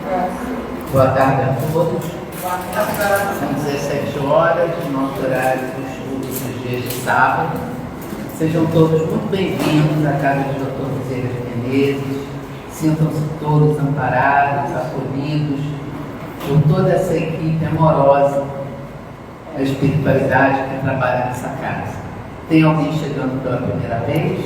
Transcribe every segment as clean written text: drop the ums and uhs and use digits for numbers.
Boa tarde a todos. São 17 horas, nosso horário de estudo dos dias de sábado. Sejam todos muito bem-vindos à casa de Dr. Bezerra de Menezes. Sintam-se todos amparados, acolhidos por toda essa equipe amorosa da espiritualidade que trabalha nessa casa. Tem alguém chegando pela primeira vez?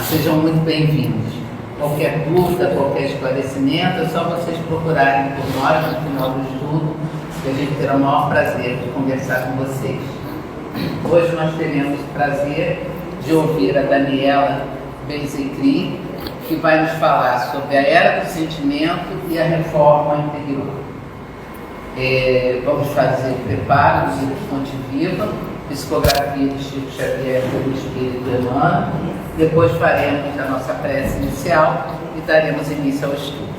Sejam muito bem-vindos. Qualquer dúvida, qualquer esclarecimento, é só vocês procurarem por nós no final do estudo, que a gente terá o maior prazer de conversar com vocês. Hoje nós teremos o prazer de ouvir a Daniela Benzecri, que vai nos falar sobre a Era do Sentimento e a Reforma Interior. Vamos fazer o preparo do livro Fonte Viva, Psicografia de Chico Xavier pelo Espírito Emmanuel. Depois faremos a nossa prece inicial e daremos início ao estudo.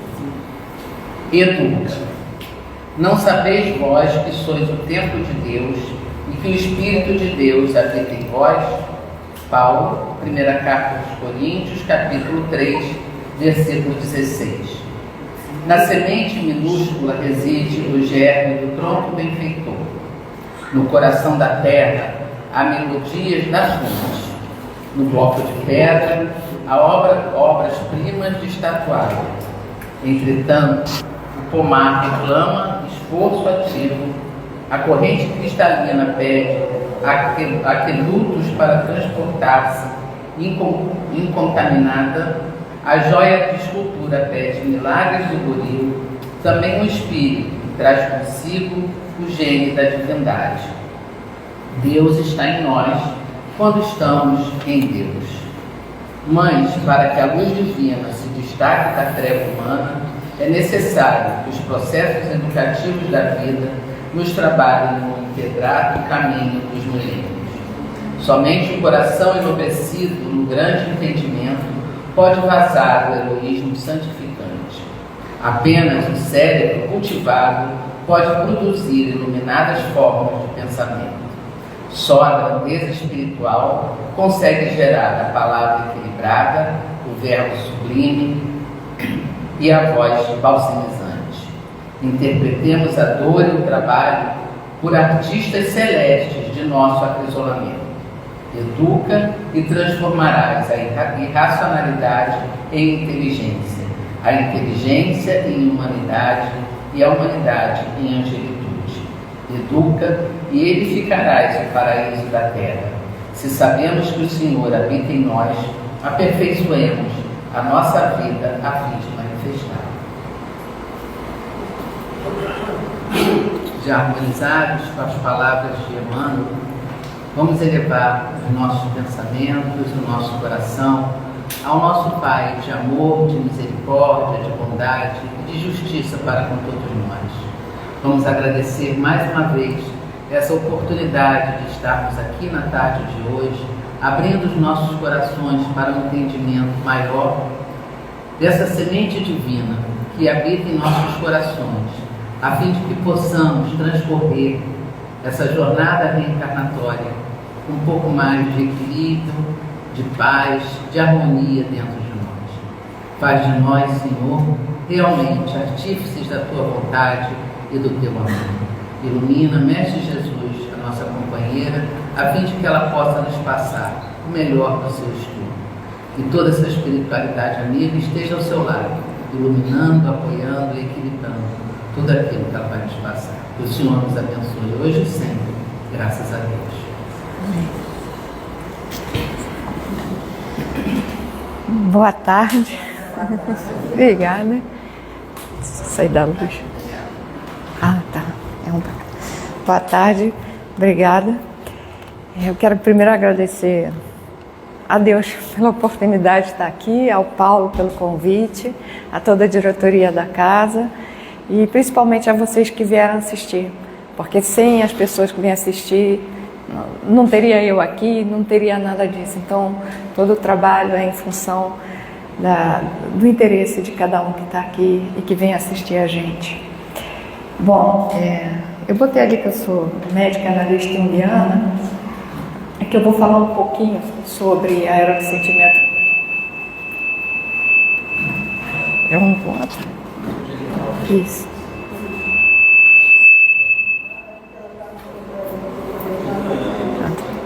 Educa. Não sabeis vós que sois o templo de Deus e que o Espírito de Deus habita em vós? Paulo, primeira carta aos Coríntios, capítulo 3, versículo 16. Na semente minúscula reside o germe do tronco benfeitor. No coração da terra há melodias das fontes. No bloco de pedra há obras-primas de estatuária. Entretanto, o pomar reclama esforço ativo, a corrente cristalina pede aquedutos para transportar-se incontaminada, a joia de escultura pede milagres do buril, também o espírito traz consigo o gênio da divindade. Deus está em nós quando estamos em Deus. Mas, para que a luz divina se destaque da treva humana, é necessário que os processos educativos da vida nos trabalhem no empedrado caminho dos milênios. Somente o coração enobrecido no grande entendimento pode vazar o heroísmo santificante. Apenas o cérebro cultivado pode produzir iluminadas formas de pensamento. Só a grandeza espiritual consegue gerar a palavra equilibrada, o verbo sublime e a voz balsamizante. Interpretemos a dor e o trabalho por artistas celestes de nosso acrisolamento. Educa e transformarás a irracionalidade em inteligência, a inteligência em humanidade e a humanidade em angelitude. Educa e edificarás o paraíso da terra. Se sabemos que o Senhor habita em nós, aperfeiçoemos a nossa vida a fim de manifestar. Já harmonizados com as palavras de Emmanuel, vamos elevar os nossos pensamentos, o nosso coração ao nosso Pai de amor, de misericórdia, de bondade e de justiça para com todos nós. Vamos agradecer mais uma vez essa oportunidade de estarmos aqui na tarde de hoje, abrindo os nossos corações para um entendimento maior dessa semente divina que habita em nossos corações, a fim de que possamos transcorrer essa jornada reencarnatória com um pouco mais de equilíbrio, de paz, de harmonia dentro de nós. Faz de nós, Senhor, realmente artífices da Tua vontade e do Teu amor. Ilumina, Mestre Jesus, a nossa companheira, a fim de que ela possa nos passar o melhor do seu estudo. Que toda essa espiritualidade amiga esteja ao seu lado, iluminando, apoiando e equilibrando tudo aquilo que ela vai nos passar. Que o Senhor nos abençoe hoje e sempre, graças a Deus. Amém. Boa tarde. Obrigada. Sair da luz. Tá. Boa tarde. Obrigada. Eu quero primeiro agradecer a Deus pela oportunidade de estar aqui, ao Paulo pelo convite, a toda a diretoria da casa e principalmente a vocês que vieram assistir, porque sem as pessoas que vêm assistir, não teria eu aqui, não teria nada disso. Então, todo o trabalho é em função do interesse de cada um que está aqui e que vem assistir a gente. Bom, eu botei ali que eu sou médica analista junguiana, é que eu vou falar um pouquinho sobre a Era do Sentimento É um com o outro. Isso.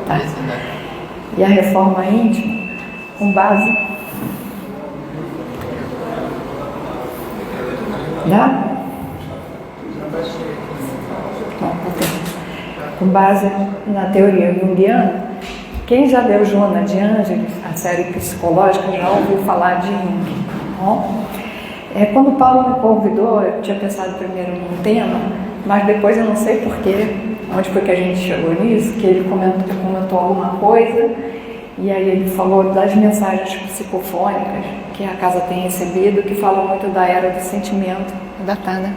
Tá. E a reforma íntima, com base. Dá? Com base na teoria junguiana, quem já leu Joana de Ângeles, a série psicológica, já ouviu falar de Jung. Bom, quando o Paulo me convidou, eu tinha pensado primeiro num tema, mas depois eu não sei porquê, onde foi que a gente chegou nisso, que ele comentou alguma coisa, e aí ele falou das mensagens psicofônicas que a casa tem recebido, que falam muito da era do sentimento da Tânia.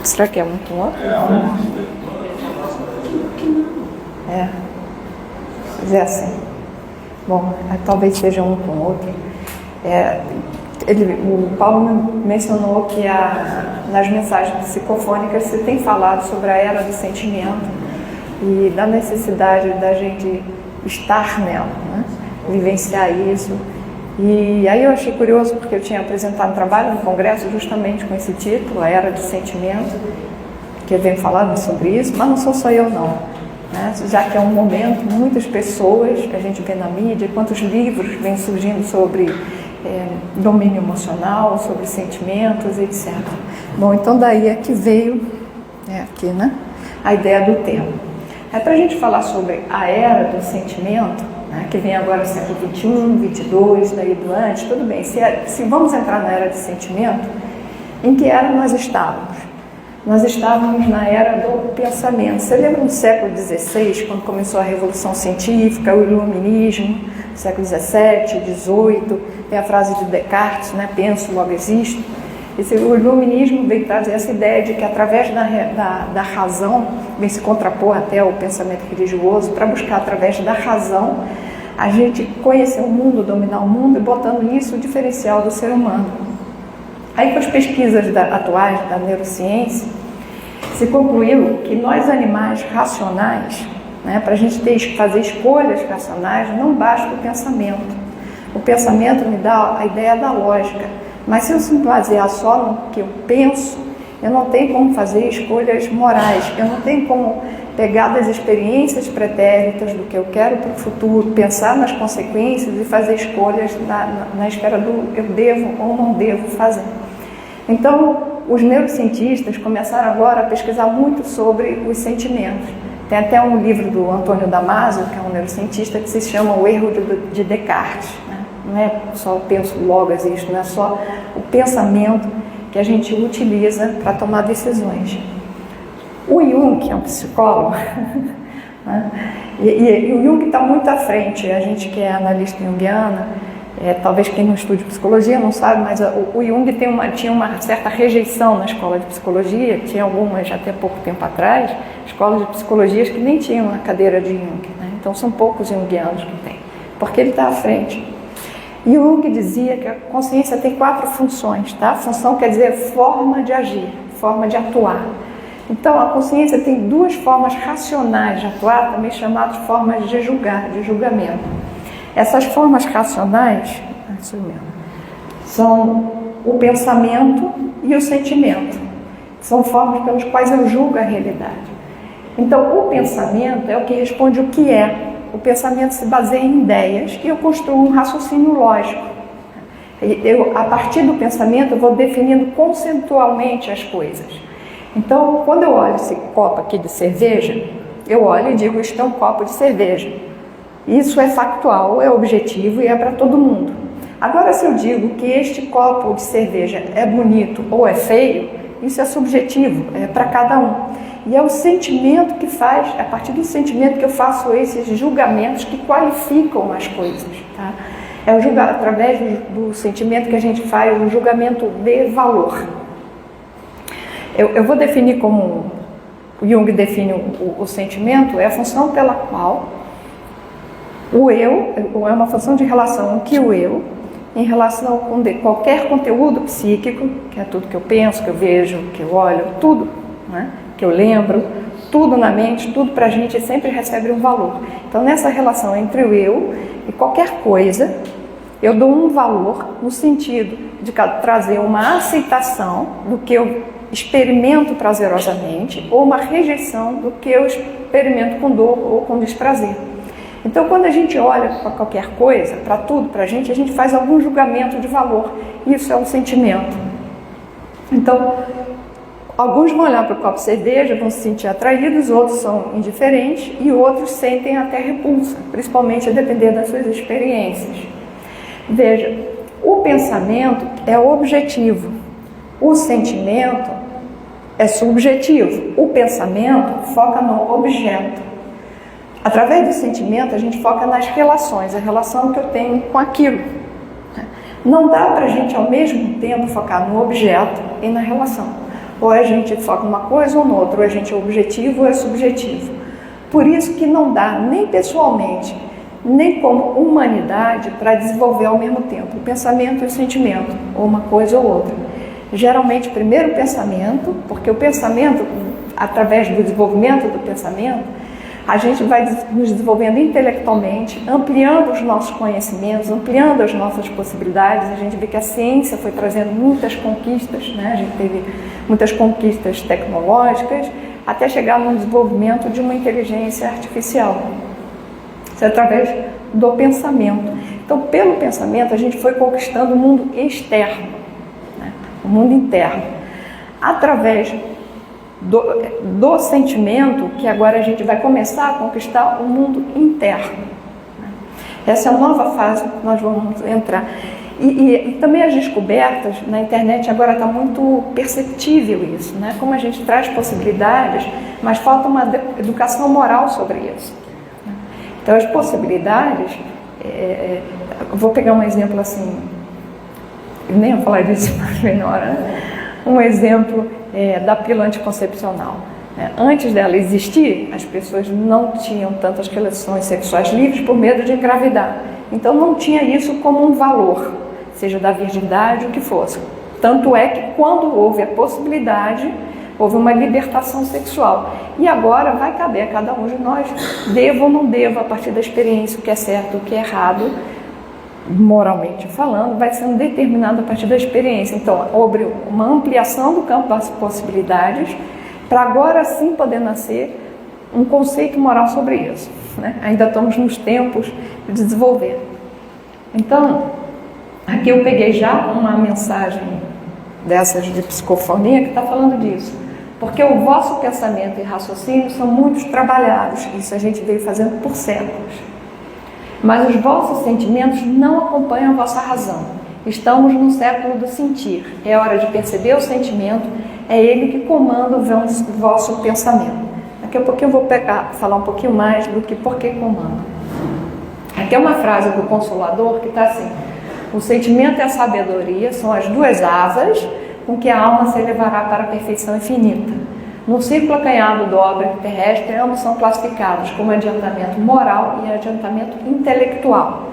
Será que é um com o outro? Mas é assim. Bom, talvez seja um com o outro. O Paulo mencionou que nas mensagens psicofônicas se tem falado sobre a era do sentimento e da necessidade da gente estar nela, né? Vivenciar isso. E aí eu achei curioso porque eu tinha apresentado um trabalho no congresso justamente com esse título, A Era do Sentimento, que eu venho falando sobre isso, mas não sou só eu não, né? Já que é um momento, muitas pessoas, a gente vê na mídia, quantos livros vêm surgindo sobre domínio emocional, sobre sentimentos, etc. Bom, então daí é que veio aqui, né, a ideia do tema. Para a gente falar sobre a Era do Sentimento, que vem agora no século XXI, XXII, daí do antes, tudo bem. Se vamos entrar na era de sentimento, em que era nós estávamos? Nós estávamos na era do pensamento. Você lembra do século XVI, quando começou a Revolução Científica, o Iluminismo, século XVII, XVIII, tem a frase de Descartes, né? Penso, logo existo. O Iluminismo veio trazer essa ideia de que através da razão, vem se contrapor até ao pensamento religioso, para buscar através da razão a gente conhecer o mundo, dominar o mundo e botando nisso o diferencial do ser humano. Aí com as pesquisas atuais da neurociência, se concluiu que nós animais racionais, né, para a gente fazer escolhas racionais, não basta o pensamento. O pensamento me dá a ideia da lógica. Mas se eu me basear só no que eu penso, eu não tenho como fazer escolhas morais, eu não tenho como pegar das experiências pretéritas do que eu quero para o futuro, pensar nas consequências e fazer escolhas na esfera do eu devo ou não devo fazer. Então, os neurocientistas começaram agora a pesquisar muito sobre os sentimentos. Tem até um livro do Antônio Damasio, que é um neurocientista, que se chama O Erro de Descartes. Não é só o penso, logo existe, não é só o pensamento que a gente utiliza para tomar decisões. O Jung, que é um psicólogo, né? e o Jung está muito à frente, a gente que é analista junguiana, talvez quem não estude psicologia não sabe, mas o Jung tinha uma certa rejeição na escola de psicologia, tinha algumas até pouco tempo atrás, escolas de psicologia que nem tinham uma cadeira de Jung, né? Então são poucos junguianos que tem, porque ele está à frente. E o Jung dizia que a consciência tem 4 funções, tá? Função quer dizer forma de agir, forma de atuar. Então, a consciência tem 2 formas racionais de atuar, também chamadas formas de julgar, de julgamento. Essas formas racionais, isso mesmo, são o pensamento e o sentimento. São formas pelas quais eu julgo a realidade. Então, o pensamento é o que responde o que é. O pensamento se baseia em ideias e eu construo um raciocínio lógico. A partir do pensamento, eu vou definindo conceitualmente as coisas. Então, quando eu olho esse copo aqui de cerveja, eu olho e digo, isto é um copo de cerveja. Isso é factual, é objetivo e é para todo mundo. Agora, se eu digo que este copo de cerveja é bonito ou é feio, isso é subjetivo, é para cada um. E é o sentimento que faz, a partir do sentimento que eu faço esses julgamentos que qualificam as coisas, tá? É através do sentimento que a gente faz um julgamento de valor. Eu vou definir como o Jung define o sentimento, é a função pela qual o eu, é uma função de relação que o eu, em relação com qualquer conteúdo psíquico, que é tudo que eu penso, que eu vejo, que eu olho, tudo, né? Que eu lembro, tudo na mente, tudo para a gente sempre recebe um valor. Então, nessa relação entre o eu e qualquer coisa, Eu dou um valor no sentido de trazer uma aceitação do que eu experimento prazerosamente ou uma rejeição do que eu experimento com dor ou com desprazer. Então, quando a gente olha para qualquer coisa, para tudo, para a gente faz algum julgamento de valor. Isso é um sentimento. Então, alguns vão olhar para o copo de cerveja, vão se sentir atraídos, outros são indiferentes e outros sentem até repulsa, principalmente a depender das suas experiências. Veja, o pensamento é objetivo, o sentimento é subjetivo. O pensamento foca no objeto. Através do sentimento, a gente foca nas relações, a relação que eu tenho com aquilo. Não dá para a gente, ao mesmo tempo, focar no objeto e na relação. Ou a gente foca numa coisa ou noutra, ou a gente é objetivo ou é subjetivo. Por isso que não dá, nem pessoalmente, nem como humanidade, para desenvolver ao mesmo tempo o pensamento e o sentimento, ou uma coisa ou outra. Geralmente, primeiro o pensamento, porque o pensamento, através do desenvolvimento do pensamento, a gente vai nos desenvolvendo intelectualmente, ampliando os nossos conhecimentos, ampliando as nossas possibilidades. A gente vê que a ciência foi trazendo muitas conquistas, né? A gente teve muitas conquistas tecnológicas, até chegar no desenvolvimento de uma inteligência artificial. Isso é através do pensamento. Então, pelo pensamento, a gente foi conquistando o mundo externo, né? O mundo interno. Através do sentimento, que agora a gente vai começar a conquistar o mundo interno. Essa é a nova fase que nós vamos entrar. E também as descobertas na internet agora está muito perceptível isso, né? Como a gente traz possibilidades, mas falta uma educação moral sobre isso. Então as possibilidades, vou pegar um exemplo assim, nem vou falar disso, mas melhor, né? Um exemplo da pílula anticoncepcional. Antes dela existir, as pessoas não tinham tantas relações sexuais livres por medo de engravidar. Então não tinha isso como um valor, seja da virgindade, o que fosse. Tanto é que quando houve a possibilidade, houve uma libertação sexual. E agora vai caber a cada um de nós, devo ou não devo, a partir da experiência, o que é certo, o que é errado, moralmente falando, vai sendo determinado a partir da experiência. Então, houve uma ampliação do campo das possibilidades para agora sim poder nascer um conceito moral sobre isso, né? Ainda estamos nos tempos de desenvolver. Então, aqui eu peguei já uma mensagem dessas de psicofonia que está falando disso. Porque o vosso pensamento e raciocínio são muito trabalhados. Isso a gente veio fazendo por séculos. Mas os vossos sentimentos não acompanham a vossa razão. Estamos no século do sentir. É hora de perceber o sentimento, é ele que comanda o vosso pensamento. Daqui a pouquinho eu vou falar um pouquinho mais do que por que comanda. Aqui é uma frase do Consolador que está assim: o sentimento e a sabedoria são as duas asas com que a alma se elevará para a perfeição infinita. No círculo acanhado do orbe terrestre, ambos são classificados como adiantamento moral e adiantamento intelectual.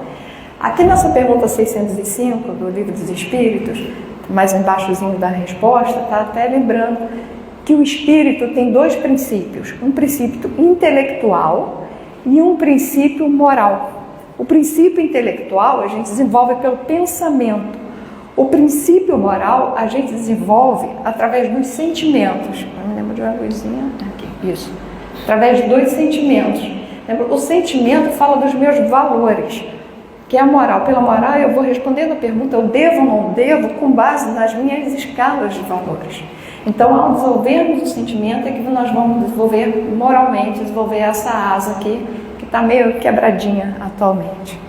Aqui nessa pergunta 605 do Livro dos Espíritos, mais embaixozinho da resposta, está até lembrando que o espírito tem dois princípios, um princípio intelectual e um princípio moral. O princípio intelectual a gente desenvolve pelo pensamento. O princípio moral a gente desenvolve através dos sentimentos. Eu me lembro de uma luzinha aqui, isso. Através dos sentimentos. O sentimento fala dos meus valores, que é a moral. Pela moral eu vou respondendo a pergunta, eu devo ou não devo, com base nas minhas escalas de valores. Então, ao desenvolvermos o sentimento é que nós vamos desenvolver moralmente, desenvolver essa asa aqui, que está meio quebradinha atualmente.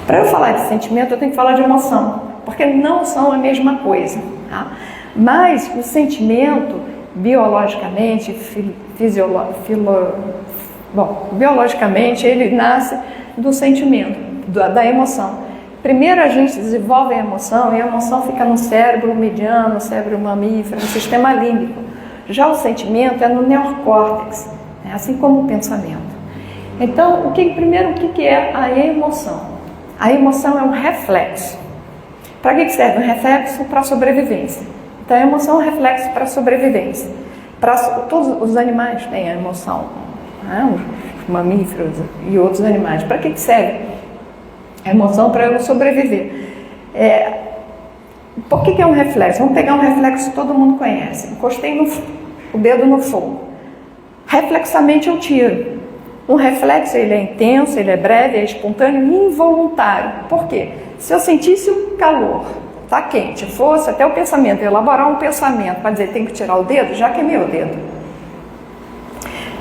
Para eu falar de sentimento, eu tenho que falar de emoção, porque não são a mesma coisa, tá? Mas o sentimento, biologicamente, biologicamente, ele nasce do sentimento, da emoção. Primeiro a gente desenvolve a emoção, e a emoção fica no cérebro mediano, no cérebro mamífero, no sistema límbico. Já o sentimento é no neocórtex, né? Assim como o pensamento. Então, o que é a emoção? A emoção é um reflexo. Para que serve? Um reflexo para a sobrevivência. Então, a emoção é um reflexo para a sobrevivência. Todos os animais têm a emoção, né? Os mamíferos e outros animais. Para que serve? A emoção para eu sobreviver. Por que é um reflexo? Vamos pegar um reflexo que todo mundo conhece. Encostei o dedo no fogo. Reflexamente eu tiro. Um reflexo, ele é intenso, ele é breve, é espontâneo e involuntário. Por quê? Se eu sentisse o calor, tá quente, fosse até o pensamento, elaborar um pensamento para dizer tem que tirar o dedo, já queimei o dedo.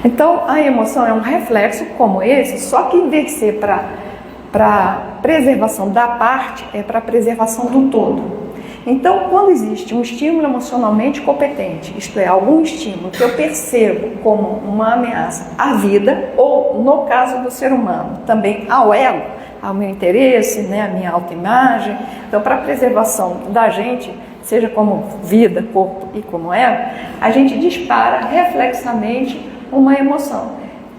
Então, a emoção é um reflexo como esse, só que em vez de ser para preservação da parte, é para preservação do todo. Então, quando existe um estímulo emocionalmente competente, isto é, algum estímulo que eu percebo como uma ameaça à vida, ou, no caso do ser humano, também ao ego, ao meu interesse, né, à minha autoimagem, então, para a preservação da gente, seja como vida, corpo e como ego, a gente dispara reflexamente uma emoção.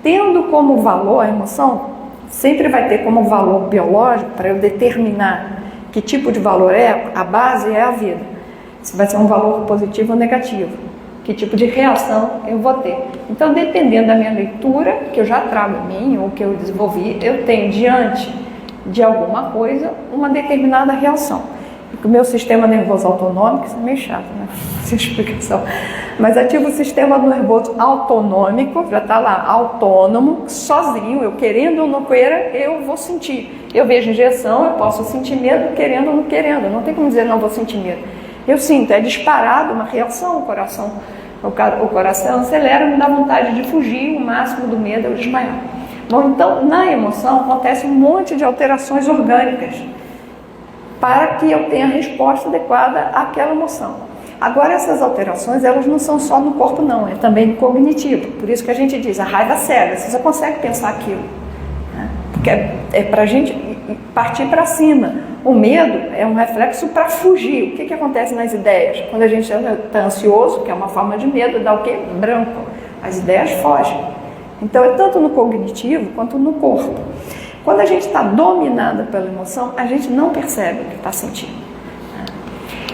Tendo como valor a emoção, sempre vai ter como valor biológico, para eu determinar que tipo de valor é, a base é a vida. Se vai ser um valor positivo ou negativo. Que tipo de reação eu vou ter. Então, dependendo da minha leitura, que eu já trago em mim, ou que eu desenvolvi, eu tenho diante de alguma coisa, uma determinada reação. O meu sistema nervoso autonômico, isso é meio chato, né? Essa explicação. Mas ativa o sistema nervoso autonômico, já está lá, autônomo, sozinho, eu querendo ou não queira, eu vou sentir. Eu vejo injeção, eu posso sentir medo, querendo ou não querendo. Não tem como dizer não vou sentir medo. Eu sinto, é disparado uma reação, o coração acelera, me dá vontade de fugir, o máximo do medo é eu desmaiar. Bom, então, na emoção acontece um monte de alterações orgânicas para que eu tenha a resposta adequada àquela emoção. Agora, essas alterações, elas não são só no corpo, não, é também no cognitivo. Por isso que a gente diz, a raiva cega, você consegue pensar aquilo. Né? Porque é para a gente partir para cima. O medo é um reflexo para fugir. O que acontece nas ideias? Quando a gente está ansioso, que é uma forma de medo, dá o quê? Branco. As ideias fogem. Então, é tanto no cognitivo quanto no corpo. Quando a gente está dominada pela emoção, a gente não percebe o que está sentindo.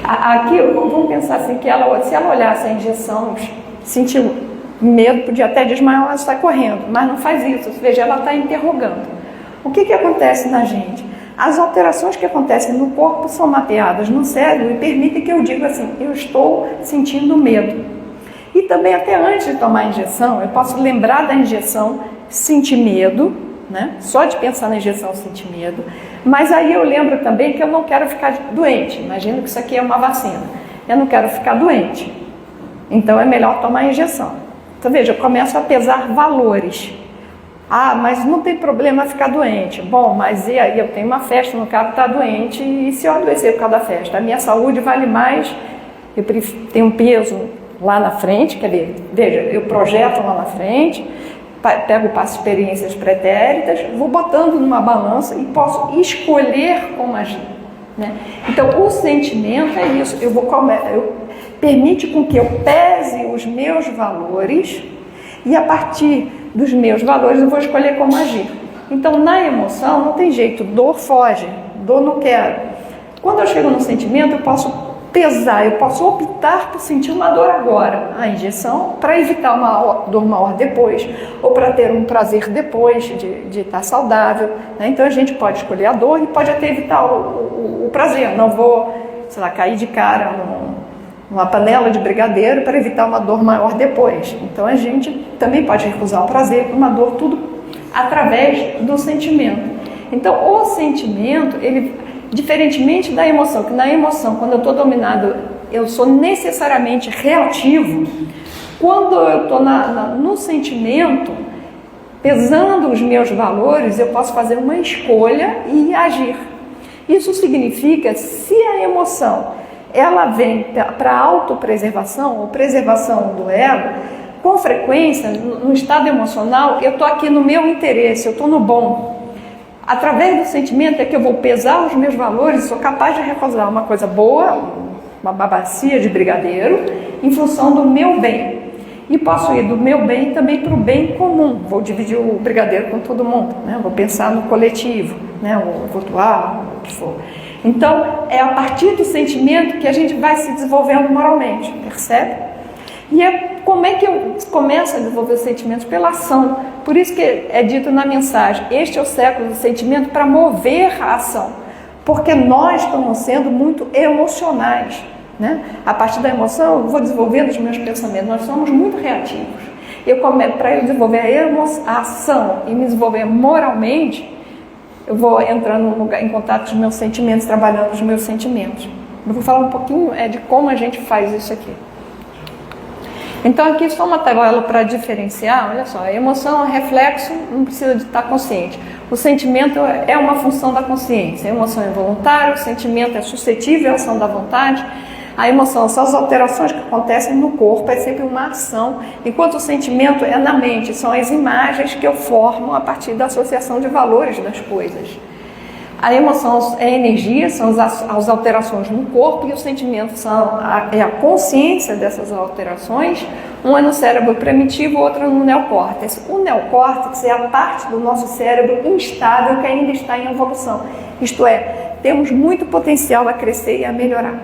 Aqui, vamos pensar assim, que se ela olhasse a injeção, sentiu medo, podia até desmaiar, ela está correndo, mas não faz isso. Veja, ela está interrogando. O que acontece na gente? As alterações que acontecem no corpo são mapeadas no cérebro e permitem que eu diga assim, eu estou sentindo medo. E também até antes de tomar a injeção, eu posso lembrar da injeção, sentir medo, né? Só de pensar na injeção eu sentir medo, mas aí eu lembro também que eu não quero ficar doente. Imagina que isso aqui é uma vacina, eu não quero ficar doente, então é melhor tomar a injeção. Então veja, eu começo a pesar valores. Mas não tem problema ficar doente. Bom, mas e aí eu tenho uma festa, não quero estar doente, e se eu adoecer por causa da festa? A minha saúde vale mais, eu tenho um peso lá na frente, quer dizer, veja, eu projeto lá na frente, pego para experiências pretéritas, vou botando numa balança e posso escolher como agir. Né? Então, o sentimento é isso. Permite com que eu pese os meus valores e, a partir dos meus valores, eu vou escolher como agir. Então, na emoção, não tem jeito. Dor foge, dor não quero. Quando eu chego no sentimento, eu posso pesar, eu posso optar por sentir uma dor agora, a injeção, para evitar uma dor maior depois, ou para ter um prazer depois de estar saudável. Né? Então a gente pode escolher a dor e pode até evitar o prazer. Não vou, sei lá, cair de cara numa panela de brigadeiro para evitar uma dor maior depois. Então a gente também pode recusar o prazer por uma dor, tudo através do sentimento. Então o sentimento, ele, diferentemente da emoção, que na emoção, quando eu estou dominado, eu sou necessariamente reativo. Quando eu estou no sentimento, pesando os meus valores, eu posso fazer uma escolha e agir. Isso significa, se a emoção ela vem para autopreservação ou preservação do ego, com frequência, no estado emocional, eu estou aqui no meu interesse, eu estou no bom. Através do sentimento é que eu vou pesar os meus valores, sou capaz de recusar uma coisa boa, uma bacia de brigadeiro, em função do meu bem. E posso ir do meu bem também para o bem comum. Vou dividir o brigadeiro com todo mundo, né? Vou pensar no coletivo, né? Vou doar, o que for. Então, é a partir do sentimento que a gente vai se desenvolvendo moralmente, percebe? E como é que eu começo a desenvolver os sentimentos? Pela ação. Por isso que é dito na mensagem, este é o século do sentimento para mover a ação. Porque nós estamos sendo muito emocionais, né? A partir da emoção, eu vou desenvolvendo os meus pensamentos. Nós somos muito reativos. Para eu desenvolver a ação e me desenvolver moralmente, eu vou entrando em contato com os meus sentimentos, trabalhando os meus sentimentos. Eu vou falar um pouquinho de como a gente faz isso aqui. Então aqui só uma tabela para diferenciar. Olha só, a emoção é reflexo, não precisa de estar consciente. O sentimento é uma função da consciência. A emoção é voluntária, o sentimento é suscetível à ação da vontade. A emoção são as alterações que acontecem no corpo, é sempre uma ação, enquanto o sentimento é na mente, são as imagens que eu formo a partir da associação de valores das coisas. A emoção é energia, são as alterações no corpo, e o sentimento é a consciência dessas alterações. Um é no cérebro primitivo, outro no neocórtex. O neocórtex é a parte do nosso cérebro instável que ainda está em evolução. Isto é, temos muito potencial a crescer e a melhorar.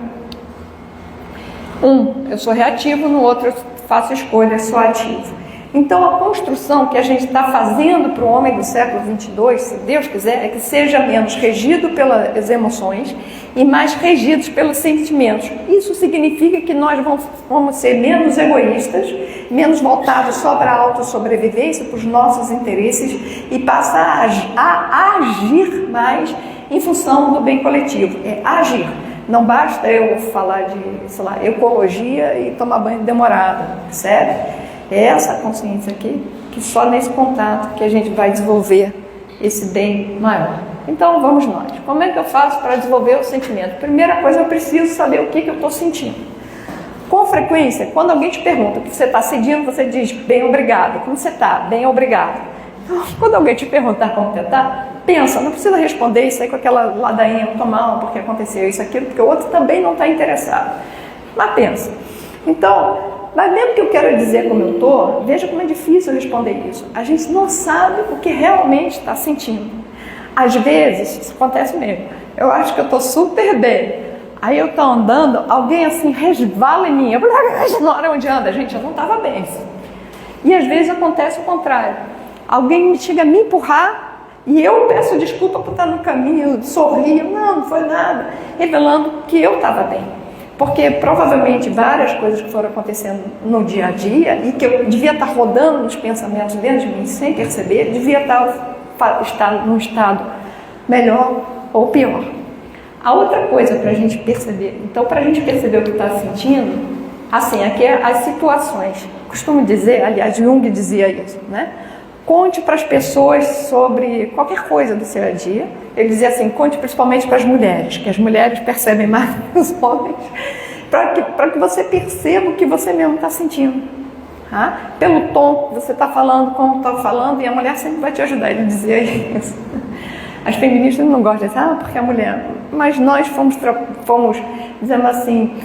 Eu sou reativo, no outro eu faço escolha, sou ativo. Então a construção que a gente está fazendo para o homem do século 22, se Deus quiser, é que seja menos regido pelas emoções e mais regidos pelos sentimentos. Isso significa que nós vamos ser menos egoístas, menos voltados só para a autossobrevivência, para os nossos interesses, e passar a agir mais em função do bem coletivo. É agir. Não basta eu falar de, ecologia e tomar banho demorado, sério? É essa consciência aqui, que só nesse contato que a gente vai desenvolver esse bem maior. Então vamos nós. Como é que eu faço para desenvolver o sentimento? Primeira coisa, eu preciso saber o que eu estou sentindo. Com frequência, quando alguém te pergunta o que você está sentindo, você diz, bem, obrigado. Como você está? Bem, obrigado. Então, quando alguém te perguntar como você está, pensa, não precisa responder isso aí com aquela ladainha, não estou mal, porque aconteceu isso, aquilo, porque o outro também não está interessado. Mas pensa. Então, mas mesmo que eu quero dizer como eu estou, veja como é difícil responder isso. A gente não sabe o que realmente está sentindo. Às vezes, isso acontece mesmo. Eu acho que eu estou super bem. Aí eu estou andando, alguém assim resvala em mim. Eu na hora onde anda, gente, eu não estava bem. E às vezes acontece o contrário. Alguém chega a me empurrar e eu peço desculpa por estar no caminho, sorrio, não foi nada, revelando que eu estava bem. Porque provavelmente várias coisas que foram acontecendo no dia a dia e que eu devia estar rodando nos pensamentos dentro de mim sem perceber, devia estar num estado melhor ou pior. A outra coisa para a gente perceber, então para a gente perceber o que está sentindo, assim, aqui é as situações. Costumo dizer, aliás, Jung dizia isso, né? Conte para as pessoas sobre qualquer coisa do seu dia. Ele dizia assim, conte principalmente para as mulheres, que as mulheres percebem mais que os homens, para que você perceba o que você mesmo está sentindo. Tá? Pelo tom que você está falando, como está falando, e a mulher sempre vai te ajudar. Ele dizia isso. As feministas não gostam disso, porque a mulher... Mas nós fomos dizendo assim,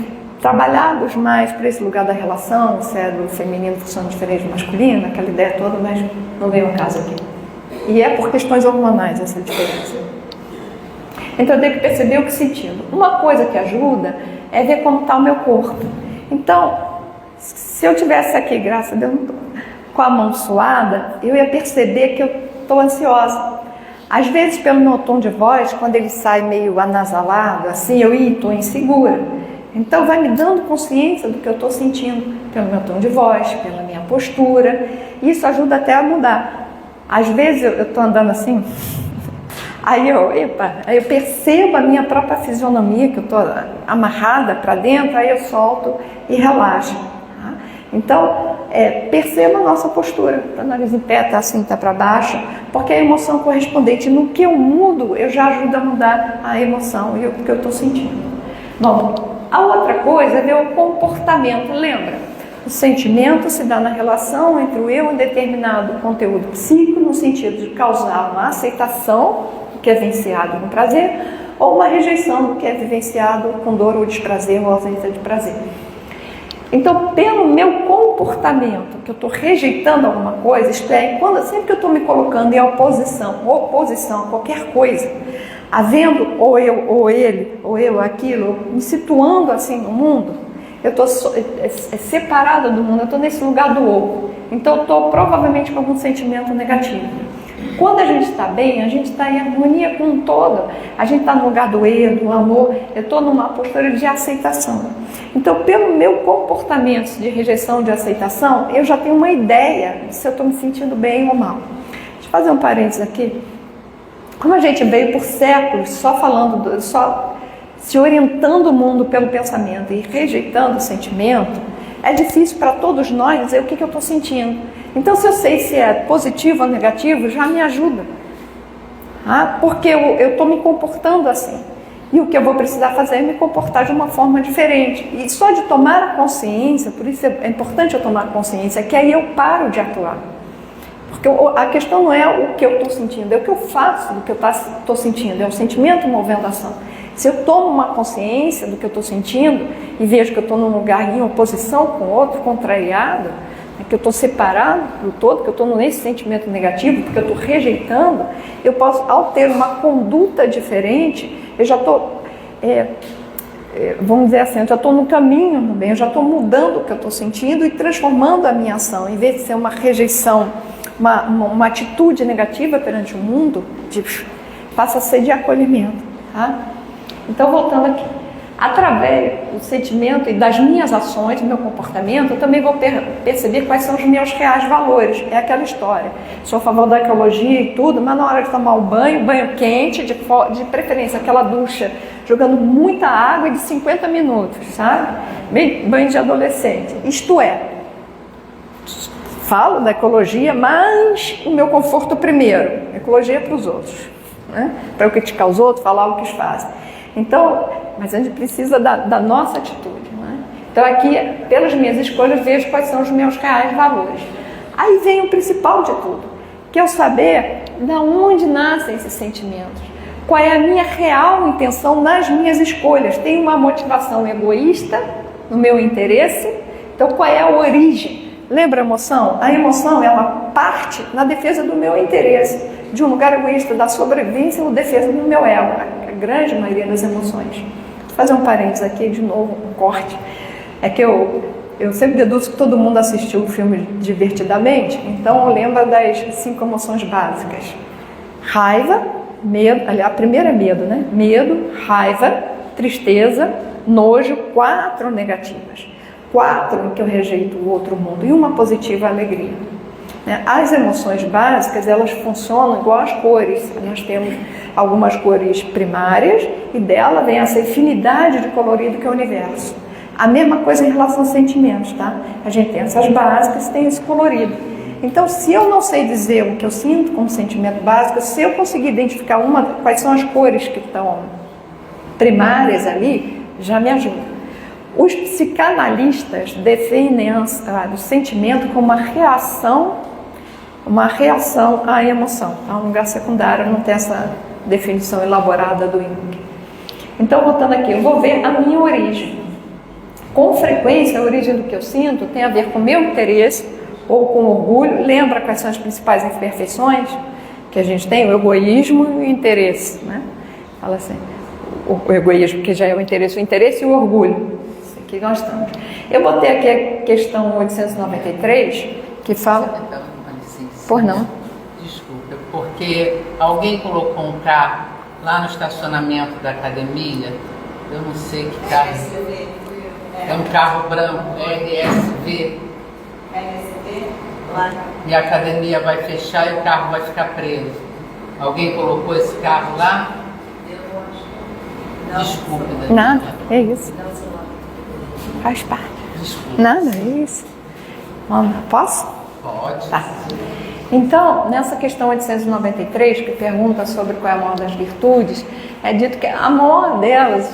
trabalhados mais para esse lugar da relação, o cérebro feminino funciona diferente do masculino, aquela ideia toda, mas não vem ao caso aqui. E é por questões hormonais essa diferença. Então eu tenho que perceber o que sentindo. Uma coisa que ajuda é ver como está o meu corpo. Então, se eu tivesse aqui, graças a Deus, com a mão suada, eu ia perceber que eu estou ansiosa. Às vezes, pelo meu tom de voz, quando ele sai meio anasalado, assim, eu estou insegura. Então vai me dando consciência do que eu estou sentindo, pelo meu tom de voz, pela minha postura. Isso ajuda até a mudar. Às vezes eu estou andando assim, aí eu percebo a minha própria fisionomia, que eu estou amarrada para dentro, aí eu solto e relaxo. Tá? Então, perceba a nossa postura. O nariz em pé, está assim, está para baixo, porque a emoção correspondente, no que eu mudo, eu já ajudo a mudar a emoção e o que eu estou sentindo. Bom, a outra coisa é ver o comportamento. Lembra? O sentimento se dá na relação entre o eu e um determinado conteúdo psíquico, no sentido de causar uma aceitação do que é vivenciado no prazer, ou uma rejeição do que é vivenciado com dor ou desprazer ou ausência de prazer. Então, pelo meu comportamento, que eu estou rejeitando alguma coisa, isto é, sempre que eu estou me colocando em oposição a qualquer coisa, havendo ou eu, ou ele, ou eu, aquilo, me situando assim no mundo, eu estou separada do mundo, eu estou nesse lugar do oco. Então eu estou provavelmente com algum sentimento negativo. Quando a gente está bem, a gente está em harmonia com o todo. A gente está no lugar do eu, do amor. Eu estou numa postura de aceitação. Então, pelo meu comportamento de rejeição, de aceitação, eu já tenho uma ideia se eu estou me sentindo bem ou mal. Deixa eu fazer um parênteses aqui. Como a gente veio por séculos só falando, só se orientando o mundo pelo pensamento e rejeitando o sentimento, é difícil para todos nós dizer o que eu estou sentindo. Então, se eu sei se é positivo ou negativo, já me ajuda. Porque eu estou me comportando assim. E o que eu vou precisar fazer é me comportar de uma forma diferente. E só de tomar a consciência, por isso é importante eu tomar consciência, que aí eu paro de atuar. Porque a questão não é o que eu estou sentindo, é o que eu faço do que eu estou sentindo. É o sentimento movendo a ação. Se eu tomo uma consciência do que eu estou sentindo e vejo que eu estou num lugar em oposição com o outro, contrariado, que eu estou separado do todo, que eu estou nesse sentimento negativo, porque eu estou rejeitando, eu posso, ao ter uma conduta diferente, eu já estou, vamos dizer assim, eu já estou no caminho do bem, eu já estou mudando o que eu estou sentindo e transformando a minha ação, em vez de ser uma rejeição, uma atitude negativa perante o mundo, passa a ser de acolhimento. Então, voltando aqui. Através do sentimento e das minhas ações, do meu comportamento, eu também vou perceber quais são os meus reais valores. É aquela história. Sou a favor da ecologia e tudo, mas na hora de tomar o banho quente, de preferência aquela ducha, jogando muita água de 50 minutos, sabe? Banho de adolescente. Isto é, falo da ecologia, mas o meu conforto primeiro. Ecologia é para os outros. Né? Para eu criticar os outros, falar o que eles fazem. Então, mas a gente precisa da nossa atitude. Né? Então aqui, pelas minhas escolhas, vejo quais são os meus reais valores. Aí vem o principal de tudo, que é o saber de onde nascem esses sentimentos. Qual é a minha real intenção nas minhas escolhas. Tem uma motivação egoísta no meu interesse, então qual é a origem? Lembra a emoção? A emoção, ela parte na defesa do meu interesse, de um lugar egoísta, da sobrevivência ou defesa do meu ego, a grande maioria das emoções. Vou fazer um parênteses aqui, de novo, um corte. É que eu sempre deduzo que todo mundo assistiu o filme Divertidamente, então lembra das 5 emoções básicas. Raiva, medo, aliás, a primeira é medo, né? Medo, raiva, tristeza, nojo, 4 negativas. 4 em que eu rejeito o outro mundo e uma positiva, a alegria. As emoções básicas, elas funcionam igual às cores. Nós temos algumas cores primárias e dela vem essa infinidade de colorido que é o universo. A mesma coisa em relação aos sentimentos, tá? A gente tem essas básicas e tem esse colorido. Então, se eu não sei dizer o que eu sinto como sentimento básico, se eu conseguir identificar quais são as cores que estão primárias ali, já me ajuda. Os psicanalistas definem o sentimento como uma reação à emoção. É um lugar secundário, não tem essa definição elaborada do Jung. Então, voltando aqui, eu vou ver a minha origem. Com frequência, a origem do que eu sinto tem a ver com o meu interesse ou com orgulho. Lembra quais são as principais imperfeições que a gente tem? O egoísmo e o interesse, né? Fala assim, o egoísmo, que já é o interesse e o orgulho. Que nós estamos. Eu botei aqui a questão 893, que fala... Por não? Desculpa, porque alguém colocou um carro lá no estacionamento da academia, eu não sei que carro. É um carro branco, RSV. E a academia vai fechar e o carro vai ficar preso. Alguém colocou esse carro lá? Desculpa. Nada, é isso. Faz parte. Desculpa. Nada, é isso. Posso? Pode. Tá. Então, nessa questão 893, que pergunta sobre qual é a maior das virtudes, é dito que a maior delas,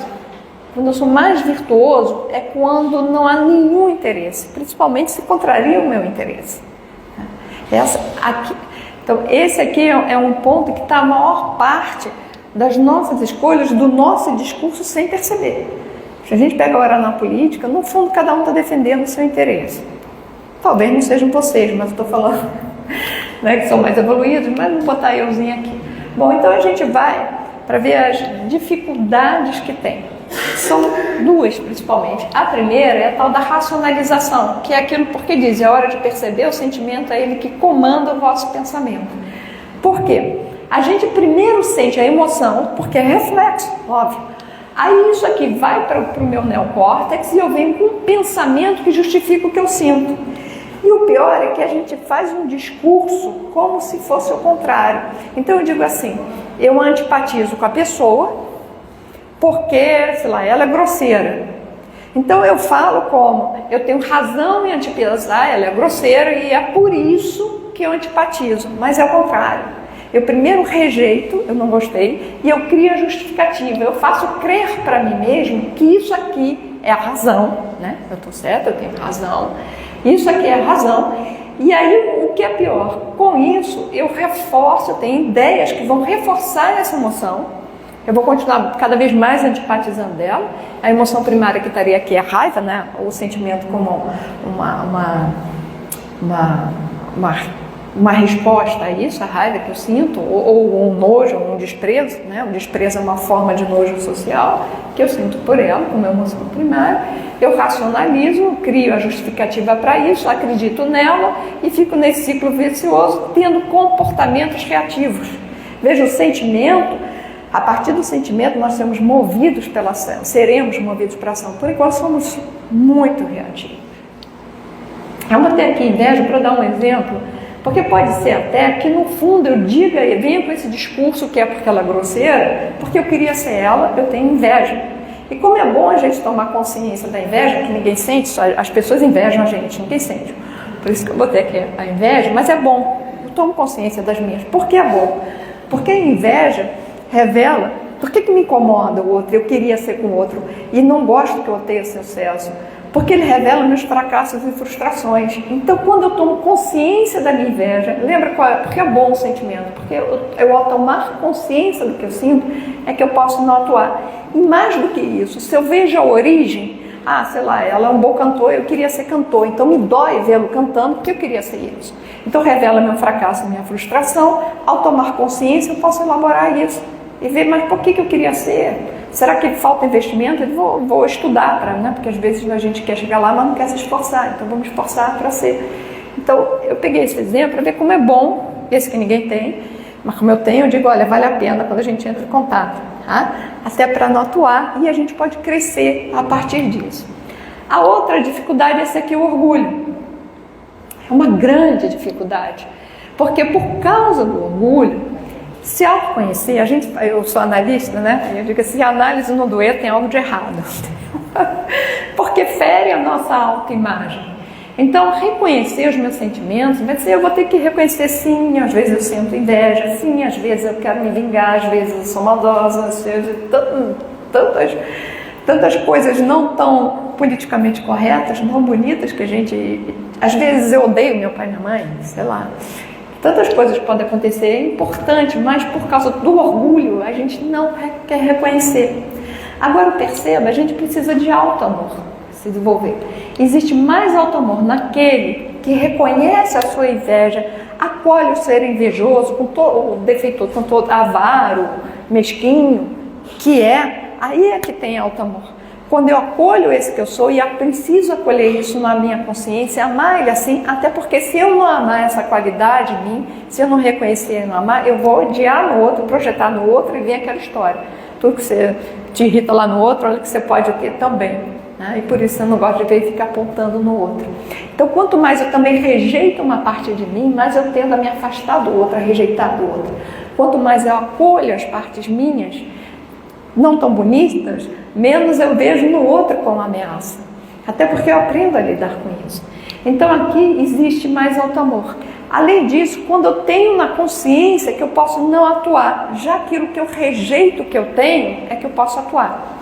quando eu sou mais virtuoso, é quando não há nenhum interesse, principalmente se contraria o meu interesse. Então, esse aqui é um ponto que está a maior parte das nossas escolhas, do nosso discurso, sem perceber. Se a gente pega agora na política, no fundo cada um está defendendo o seu interesse. Talvez não sejam vocês, mas estou falando, né, que são mais evoluídos, mas vou botar euzinho aqui. Bom, então a gente vai para ver as dificuldades que tem. São duas, principalmente. A primeira é a tal da racionalização, que é aquilo porque diz, é hora de perceber o sentimento, é ele que comanda o vosso pensamento. Por quê? A gente primeiro sente a emoção, porque é reflexo, óbvio. Aí isso aqui vai para o meu neocórtex e eu venho com um pensamento que justifica o que eu sinto. E o pior é que a gente faz um discurso como se fosse o contrário. Então eu digo assim, eu antipatizo com a pessoa porque, sei lá, ela é grosseira. Então eu falo como, eu tenho razão em antipatizar, ela é grosseira e é por isso que eu antipatizo. Mas é o contrário. Eu primeiro rejeito, eu não gostei, e eu crio a justificativa. Eu faço crer para mim mesmo que isso aqui é a razão, né? Eu estou certa, eu tenho razão. Isso aqui é a razão. E aí, o que é pior? Com isso, eu reforço, eu tenho ideias que vão reforçar essa emoção. Eu vou continuar cada vez mais antipatizando dela. A emoção primária que estaria aqui é a raiva, né? O sentimento como uma resposta a isso, a raiva que eu sinto, ou um nojo, um desprezo, né? O desprezo é uma forma de nojo social que eu sinto por ela, como emoção primária. Eu racionalizo, crio a justificativa para isso, acredito nela e fico nesse ciclo vicioso, tendo comportamentos reativos. Veja, o sentimento, a partir do sentimento nós seremos movidos pela ação, seremos movidos pela ação. Por enquanto somos muito reativos. Eu botei aqui inveja para dar um exemplo, porque pode ser até que no fundo eu diga e venha com esse discurso que é porque ela é grosseira, porque eu queria ser ela, eu tenho inveja. E como é bom a gente tomar consciência da inveja, que ninguém sente, só as pessoas invejam a gente, ninguém sente. Por isso que eu botei aqui a inveja, mas é bom, eu tomo consciência das minhas. Por que é bom? Porque a inveja revela, por que me incomoda o outro, eu queria ser com o outro, e não gosto que eu tenha sucesso. Porque ele revela meus fracassos e frustrações. Então, quando eu tomo consciência da minha inveja, lembra qual é? Porque é bom o sentimento. Porque eu ao tomar consciência do que eu sinto, é que eu posso não atuar. E mais do que isso, se eu vejo a origem, sei lá, ela é um bom cantor, eu queria ser cantor. Então, me dói vê-lo cantando, porque eu queria ser isso. Então, revela meu fracasso e minha frustração. Ao tomar consciência, eu posso elaborar isso. E ver, mas por que eu queria ser? Será que falta investimento? Eu vou estudar, né? Porque às vezes a gente quer chegar lá, mas não quer se esforçar. Então vamos esforçar para ser. Então eu peguei esse exemplo para ver como é bom, esse que ninguém tem, mas como eu tenho, eu digo, olha, vale a pena quando a gente entra em contato, tá? Até para não atuar, e a gente pode crescer a partir disso. A outra dificuldade é essa aqui, o orgulho. É uma grande dificuldade, porque por causa do orgulho, se autoconhecer, eu sou analista, né? Eu digo que se a análise não doer, tem algo de errado. Porque fere a nossa autoimagem. Então, reconhecer os meus sentimentos, vai dizer, eu vou ter que reconhecer, sim, às vezes eu sinto inveja, sim, às vezes eu quero me vingar, às vezes eu sou maldosa, às vezes tantas coisas não tão politicamente corretas, não bonitas, que a gente... Às vezes eu odeio meu pai e minha mãe, sei lá. Tantas coisas podem acontecer, é importante, mas por causa do orgulho a gente não quer reconhecer. Agora perceba, a gente precisa de alto amor se desenvolver. Existe mais alto amor naquele que reconhece a sua inveja, acolhe o ser invejoso, com todo o defeito, com todo avaro, mesquinho, aí é que tem alto amor. Quando eu acolho esse que eu sou, e eu preciso acolher isso na minha consciência, amar ele assim, até porque se eu não amar essa qualidade em mim, se eu não reconhecer e não amar, eu vou odiar no outro, projetar no outro e vir aquela história. Tudo que você te irrita lá no outro, olha que você pode ter também. Né? E por isso eu não gosto de ver e ficar apontando no outro. Então, quanto mais eu também rejeito uma parte de mim, mais eu tendo a me afastar do outro, a rejeitar do outro. Quanto mais eu acolho as partes minhas, não tão bonitas, menos eu vejo no outro como ameaça. Até porque eu aprendo a lidar com isso. Então aqui existe mais alto amor. Além disso, quando eu tenho na consciência que eu posso não atuar, já aquilo que eu rejeito que eu tenho, é que eu posso atuar.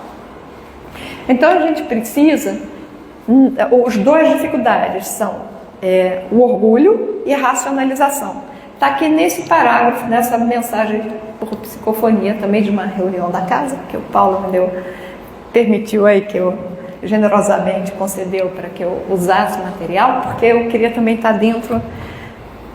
Então a gente precisa, as duas dificuldades são o orgulho e a racionalização. Está aqui nesse parágrafo, nessa mensagem por psicofonia, também de uma reunião da casa, que o Paulo permitiu aí, que eu generosamente concedeu para que eu usasse o material, porque eu queria também estar dentro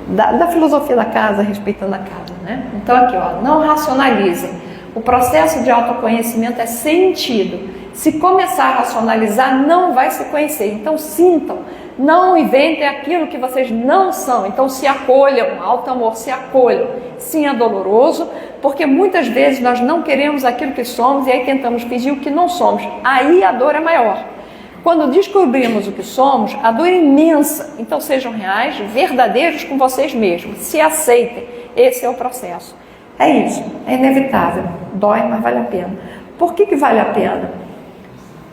da filosofia da casa, respeitando a casa, né? Então aqui, ó, não racionalize. O processo de autoconhecimento é sentido. Se começar a racionalizar, não vai se conhecer. Então sintam, não inventem aquilo que vocês não são. Então se acolham, alto amor, se acolham. Sim, é doloroso, porque muitas vezes nós não queremos aquilo que somos e aí tentamos fingir o que não somos. Aí a dor é maior. Quando descobrimos o que somos, a dor é imensa. Então sejam reais, verdadeiros com vocês mesmos. Se aceitem. Esse é o processo. É isso, é inevitável. Dói, mas vale a pena. Por que vale a pena?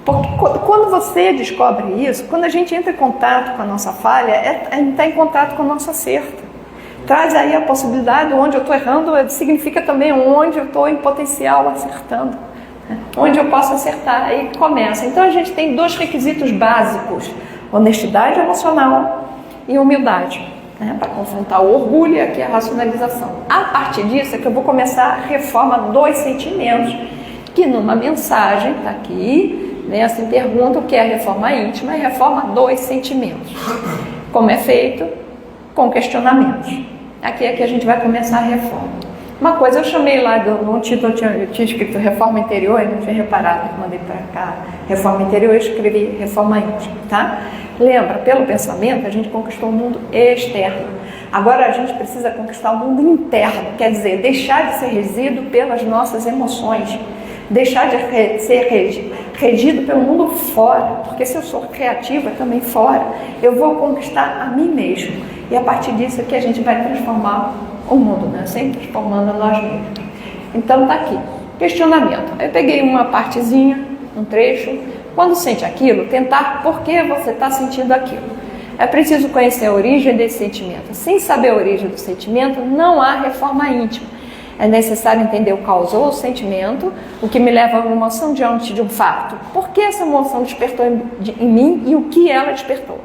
Porque quando você descobre isso, quando a gente entra em contato com a nossa falha, a gente está em contato com o nosso acerto. Traz aí a possibilidade, onde eu estou errando, significa também onde eu estou em potencial acertando. Onde eu posso acertar, aí começa. Então a gente tem 2 requisitos básicos: honestidade emocional e humildade, para confrontar o orgulho e aqui a racionalização. A partir disso é que eu vou começar a reforma dos sentimentos, que numa mensagem, está aqui, assim, pergunta o que é a reforma íntima e reforma dos sentimentos. Como é feito? Com questionamentos. Aqui é que a gente vai começar a reforma. Uma coisa, eu chamei lá, no título eu tinha escrito reforma interior, eu não tinha reparado, eu mandei para cá, reforma interior, eu escrevi reforma íntima, tá? Lembra, pelo pensamento, a gente conquistou o mundo externo. Agora a gente precisa conquistar o mundo interno, quer dizer, deixar de ser regido pelas nossas emoções, deixar de ser regido pelo mundo fora, porque se eu sou criativa também fora, eu vou conquistar a mim mesmo. E a partir disso é que a gente vai transformar o mundo, sempre transformando nós mesmos. Então tá aqui, questionamento. Eu peguei uma partezinha, um trecho. Quando sente aquilo, tentar por que você está sentindo aquilo. É preciso conhecer a origem desse sentimento. Sem saber a origem do sentimento, não há reforma íntima. É necessário entender o que causou o sentimento, o que me leva a uma emoção diante de um fato. Por que essa emoção despertou em mim e o que ela despertou?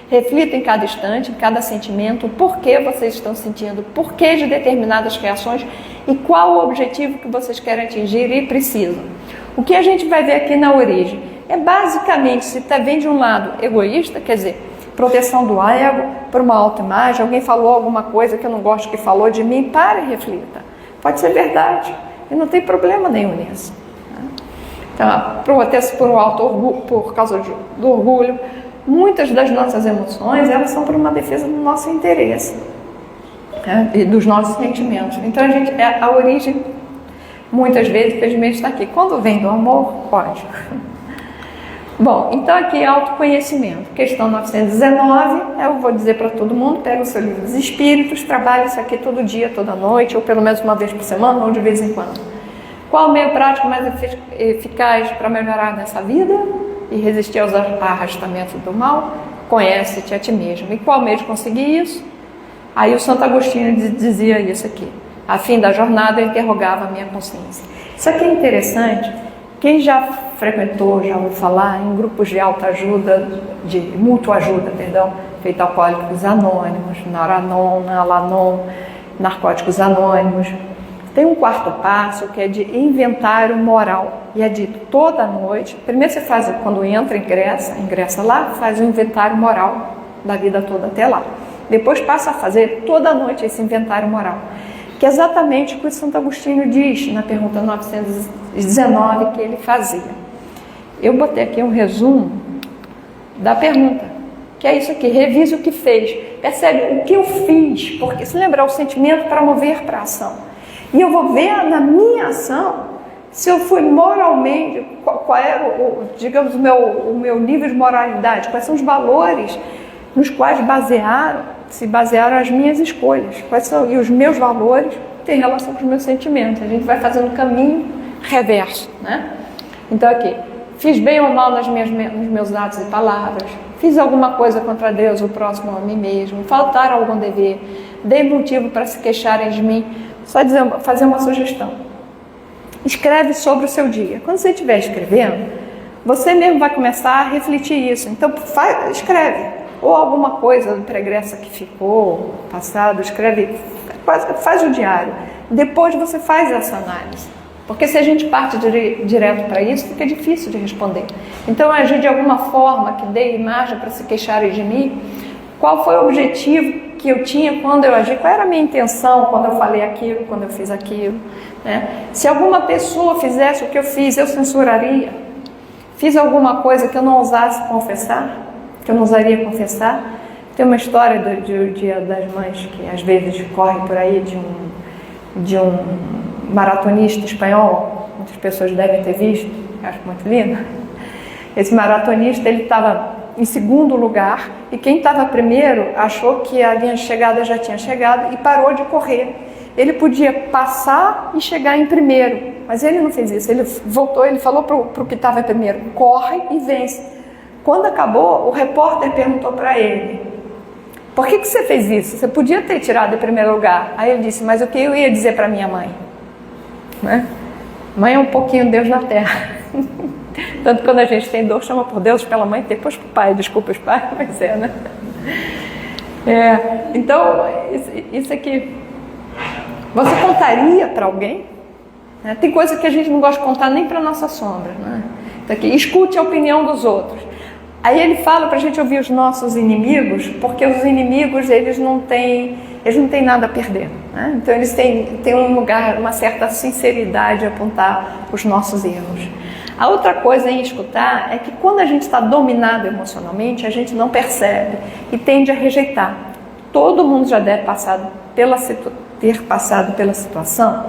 Reflita em cada instante, em cada sentimento, o porquê vocês estão sentindo, o porquê de determinadas reações e qual o objetivo que vocês querem atingir e precisam. O que a gente vai ver aqui na origem é basicamente, se vem de um lado egoísta, quer dizer, proteção do ego, por uma autoimagem, alguém falou alguma coisa que eu não gosto que falou de mim, pare e reflita. Pode ser verdade, e não tem problema nenhum nisso. Então, por causa do orgulho, muitas das nossas emoções, elas são por uma defesa do nosso interesse, e dos nossos sentimentos. Então, a origem, muitas vezes, infelizmente, está aqui. Quando vem do amor, pode. Bom, então aqui autoconhecimento. Questão 919, eu vou dizer para todo mundo, pega o seu livro dos espíritos, trabalha isso aqui todo dia, toda noite, ou pelo menos uma vez por semana, ou de vez em quando. Qual o meio prático mais eficaz para melhorar nessa vida e resistir aos arrastamentos do mal? Conhece-te a ti mesmo. E qual meio de conseguir isso? Aí o Santo Agostinho dizia isso aqui. A fim da jornada, eu interrogava a minha consciência. Isso aqui é interessante. Quem já frequentou, já ouviu falar em grupos de autoajuda, de mútua-ajuda, feito Alcoólicos Anônimos, Naranon, Alanon, Narcóticos Anônimos, tem um quarto passo que é de inventário moral. E é dito toda noite. Primeiro você faz, quando ingressa lá, faz o inventário moral da vida toda até lá. Depois passa a fazer toda noite esse inventário moral. Que é exatamente o que o Santo Agostinho diz na pergunta 919 que ele fazia. Eu botei aqui um resumo da pergunta, que é isso aqui: revise o que fez. Percebe o que eu fiz, porque se lembrar o sentimento para mover para a ação. E eu vou ver na minha ação se eu fui moralmente, qual era o meu nível de moralidade, quais são os valores nos quais se basearam as minhas escolhas, e os meus valores têm relação com os meus sentimentos. A gente vai fazendo o caminho reverso, Então aqui, fiz bem ou mal nos meus atos e palavras, fiz alguma coisa contra Deus, o próximo, a mim mesmo, faltar algum dever, dei motivo para se queixarem de mim. Só fazer uma sugestão. Escreve sobre o seu dia. Quando você estiver escrevendo, você mesmo vai começar a refletir isso. Então, escreve. Ou alguma coisa pregressa que ficou, passado, escreve. Faz o diário. Depois você faz essa análise. Porque se a gente parte direto para isso, fica difícil de responder. Então, agir de alguma forma que dê margem para se queixarem de mim. Qual foi o objetivo que eu tinha quando eu agi, qual era a minha intenção quando eu falei aquilo, quando eu fiz aquilo, né? Se alguma pessoa fizesse o que eu fiz, eu censuraria. Fiz alguma coisa que eu não ousasse confessar, que eu não ousaria confessar. Tem uma história do Dia das Mães que às vezes corre por aí de um maratonista espanhol, muitas pessoas devem ter visto, acho muito lindo. Esse maratonista, ele estava em segundo lugar e quem estava primeiro achou que a linha de chegada já tinha chegado e parou de correr. Ele podia passar e chegar em primeiro, mas ele não fez isso. Ele voltou, ele falou para o que estava primeiro, corre e vence. Quando acabou, o repórter perguntou para ele, por que você fez isso? Você podia ter tirado em primeiro lugar. Aí ele disse, mas o que eu ia dizer para minha mãe? Né? Mãe é um pouquinho Deus na terra. Tanto que quando a gente tem dor, chama por Deus, pela mãe, depois por pai, desculpa os pais, mas né? Então, isso aqui, você contaria para alguém? Né? Tem coisa que a gente não gosta de contar nem para nossa sombra. Né? Então, aqui, escute a opinião dos outros. Aí ele fala para a gente ouvir os nossos inimigos, porque os inimigos, eles não têm nada a perder. Né? Então, eles têm um lugar, uma certa sinceridade a apontar os nossos erros. A outra coisa em escutar é que quando a gente está dominado emocionalmente, a gente não percebe e tende a rejeitar. Todo mundo já deve ter passado pela situação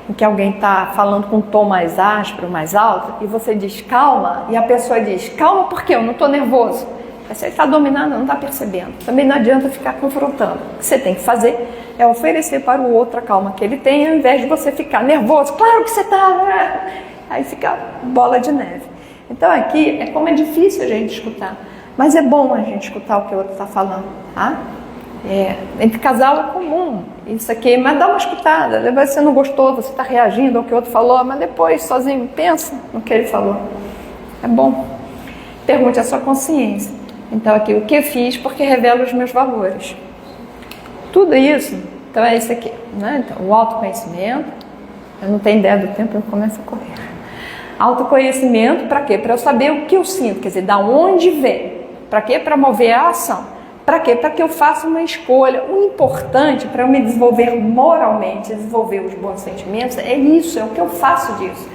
em que alguém está falando com um tom mais áspero, mais alto, e você diz calma, e a pessoa diz calma porque eu não estou nervoso. Você está dominando, não está percebendo. Também não adianta ficar confrontando. O que você tem que fazer é oferecer para o outro a calma que ele tem, ao invés de você ficar nervoso. Claro que você está... Aí fica bola de neve. Então aqui é como é difícil a gente escutar, mas é bom a gente escutar o que o outro está falando, tá? Entre casal é comum isso aqui, mas dá uma escutada. Você não gostou, você está reagindo ao que o outro falou, mas depois sozinho pensa no que ele falou. É bom. Pergunte à sua consciência. Então aqui, o que eu fiz porque revela os meus valores. Tudo isso, então é isso aqui, né? Então, o autoconhecimento. Eu não tenho ideia do tempo, eu começo a correr. Autoconhecimento, para quê? Para eu saber o que eu sinto, quer dizer, da onde vem. Para quê? Para mover a ação. Para quê? Para que eu faça uma escolha. O importante para eu me desenvolver moralmente, desenvolver os bons sentimentos, é isso, é o que eu faço disso.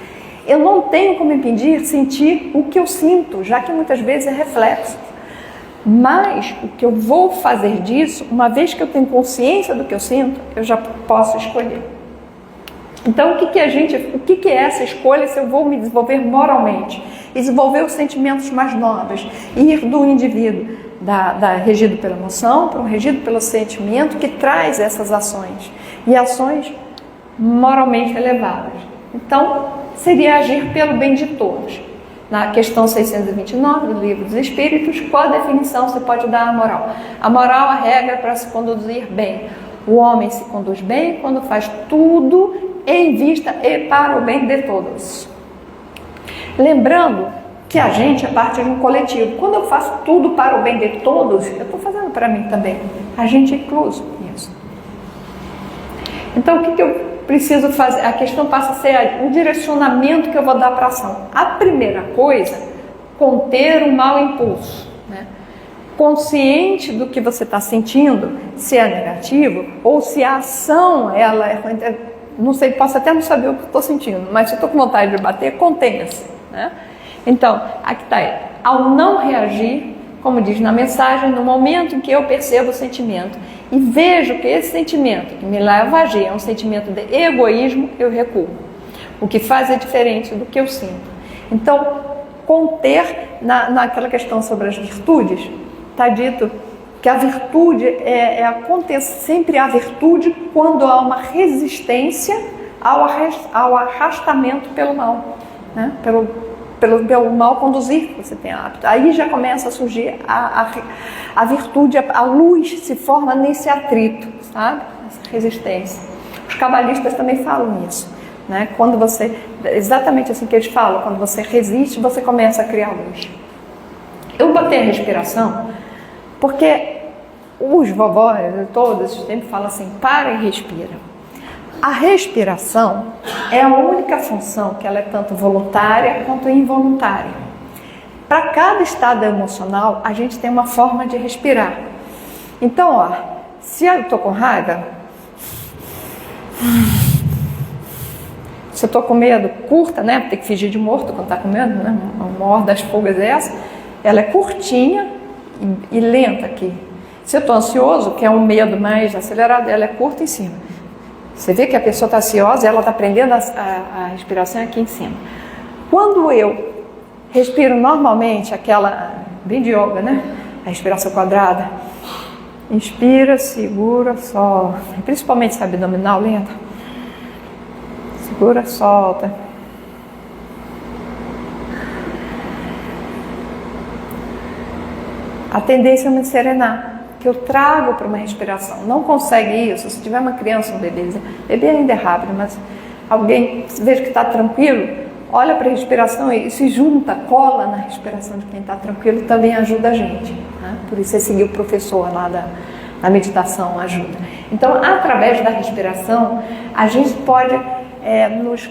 Eu não tenho como impedir sentir o que eu sinto, já que muitas vezes é reflexo. Mas o que eu vou fazer disso, uma vez que eu tenho consciência do que eu sinto, eu já posso escolher. Então, o que é essa escolha se eu vou me desenvolver moralmente? Desenvolver os sentimentos mais nobres, ir do indivíduo regido pela emoção para um regido pelo sentimento que traz essas ações, e ações moralmente elevadas. Então, seria agir pelo bem de todos. Na questão 629 do Livro dos Espíritos, qual a definição você pode dar à moral? A moral é a regra para se conduzir bem. O homem se conduz bem quando faz tudo em vista e para o bem de todos. Lembrando que a gente é parte de um coletivo. Quando eu faço tudo para o bem de todos, eu estou fazendo para mim também. A gente é incluso nisso. Então, o que eu preciso fazer? A questão passa a ser o direcionamento que eu vou dar para a ação. A primeira coisa, conter o mau impulso. Né? Consciente do que você está sentindo, se é negativo, ou se a ação, ela é... Não sei, posso até não saber o que estou sentindo, mas se eu estou com vontade de bater, contenha-se. Né? Então, aqui está ele. Ao não reagir, como diz na mensagem, no momento em que eu percebo o sentimento e vejo que esse sentimento que me leva a agir é um sentimento de egoísmo, eu recuo. O que faz é diferente do que eu sinto. Então, conter, naquela questão sobre as virtudes, está dito que a virtude acontece sempre a virtude quando há uma resistência ao arrastamento pelo mal, né? pelo mal conduzir que você tem hábito. Aí já começa a surgir a virtude, a luz se forma nesse atrito, sabe? Essa resistência. Os cabalistas também falam nisso, né? Quando você, exatamente assim que eles falam, quando você resiste, você começa a criar luz. Eu botei a respiração porque os vovós, todos, sempre falam assim, para e respira. A respiração é a única função que ela é tanto voluntária quanto involuntária. Para cada estado emocional, a gente tem uma forma de respirar. Então, Se eu estou com raiva, se eu estou com medo, curta, né? Tem que fingir de morto quando está com medo, né? A maior das fugas é essa. Ela é curtinha e lenta aqui. Se eu estou ansioso, que é um medo mais acelerado, ela é curta em cima. Você vê que a pessoa está ansiosa, ela está prendendo a respiração aqui em cima. Quando eu respiro normalmente, aquela bem de yoga, né? A respiração quadrada. Inspira, segura, solta. Principalmente essa abdominal lenta. Segura, solta. A tendência é me serenar, que eu trago para uma respiração. Não consegue isso, se tiver uma criança, um bebê ainda é rápido, mas alguém veja que está tranquilo, olha para a respiração e se junta, cola na respiração de quem está tranquilo, também ajuda a gente. Né? Por isso é seguir o professor lá da meditação, ajuda. Então, através da respiração, a gente pode nos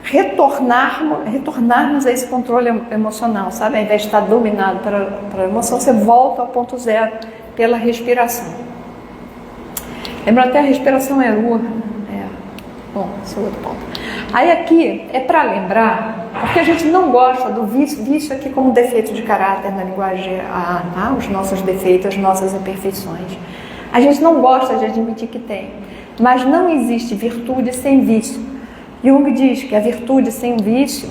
retornarmos a esse controle emocional, sabe? Ao invés de estar dominado pela emoção, você volta ao ponto zero pela respiração. Lembra até a respiração é lua. Bom, esse é outro ponto. Aí aqui é para lembrar, porque a gente não gosta do vício aqui como defeito de caráter na linguagem, os nossos defeitos, as nossas imperfeições. A gente não gosta de admitir que tem, mas não existe virtude sem vício. Jung diz que a virtude sem vício,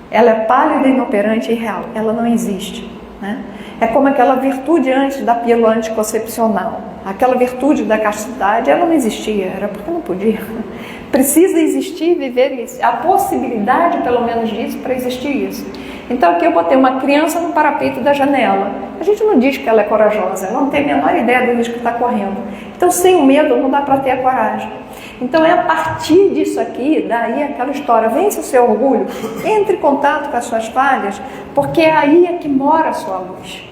ela é pálida, inoperante e irreal. Ela não existe. Né? É como aquela virtude antes da pílula anticoncepcional. Aquela virtude da castidade, ela não existia, era porque não podia. Precisa existir, viver isso. A possibilidade, pelo menos, disso, para existir isso. Então aqui eu botei uma criança no parapeito da janela. A gente não diz que ela é corajosa, ela não tem a menor ideia do risco que está correndo. Então sem o medo não dá para ter a coragem. Então é a partir disso aqui, daí aquela história, vence o seu orgulho, entre em contato com as suas falhas, porque aí é que mora a sua luz.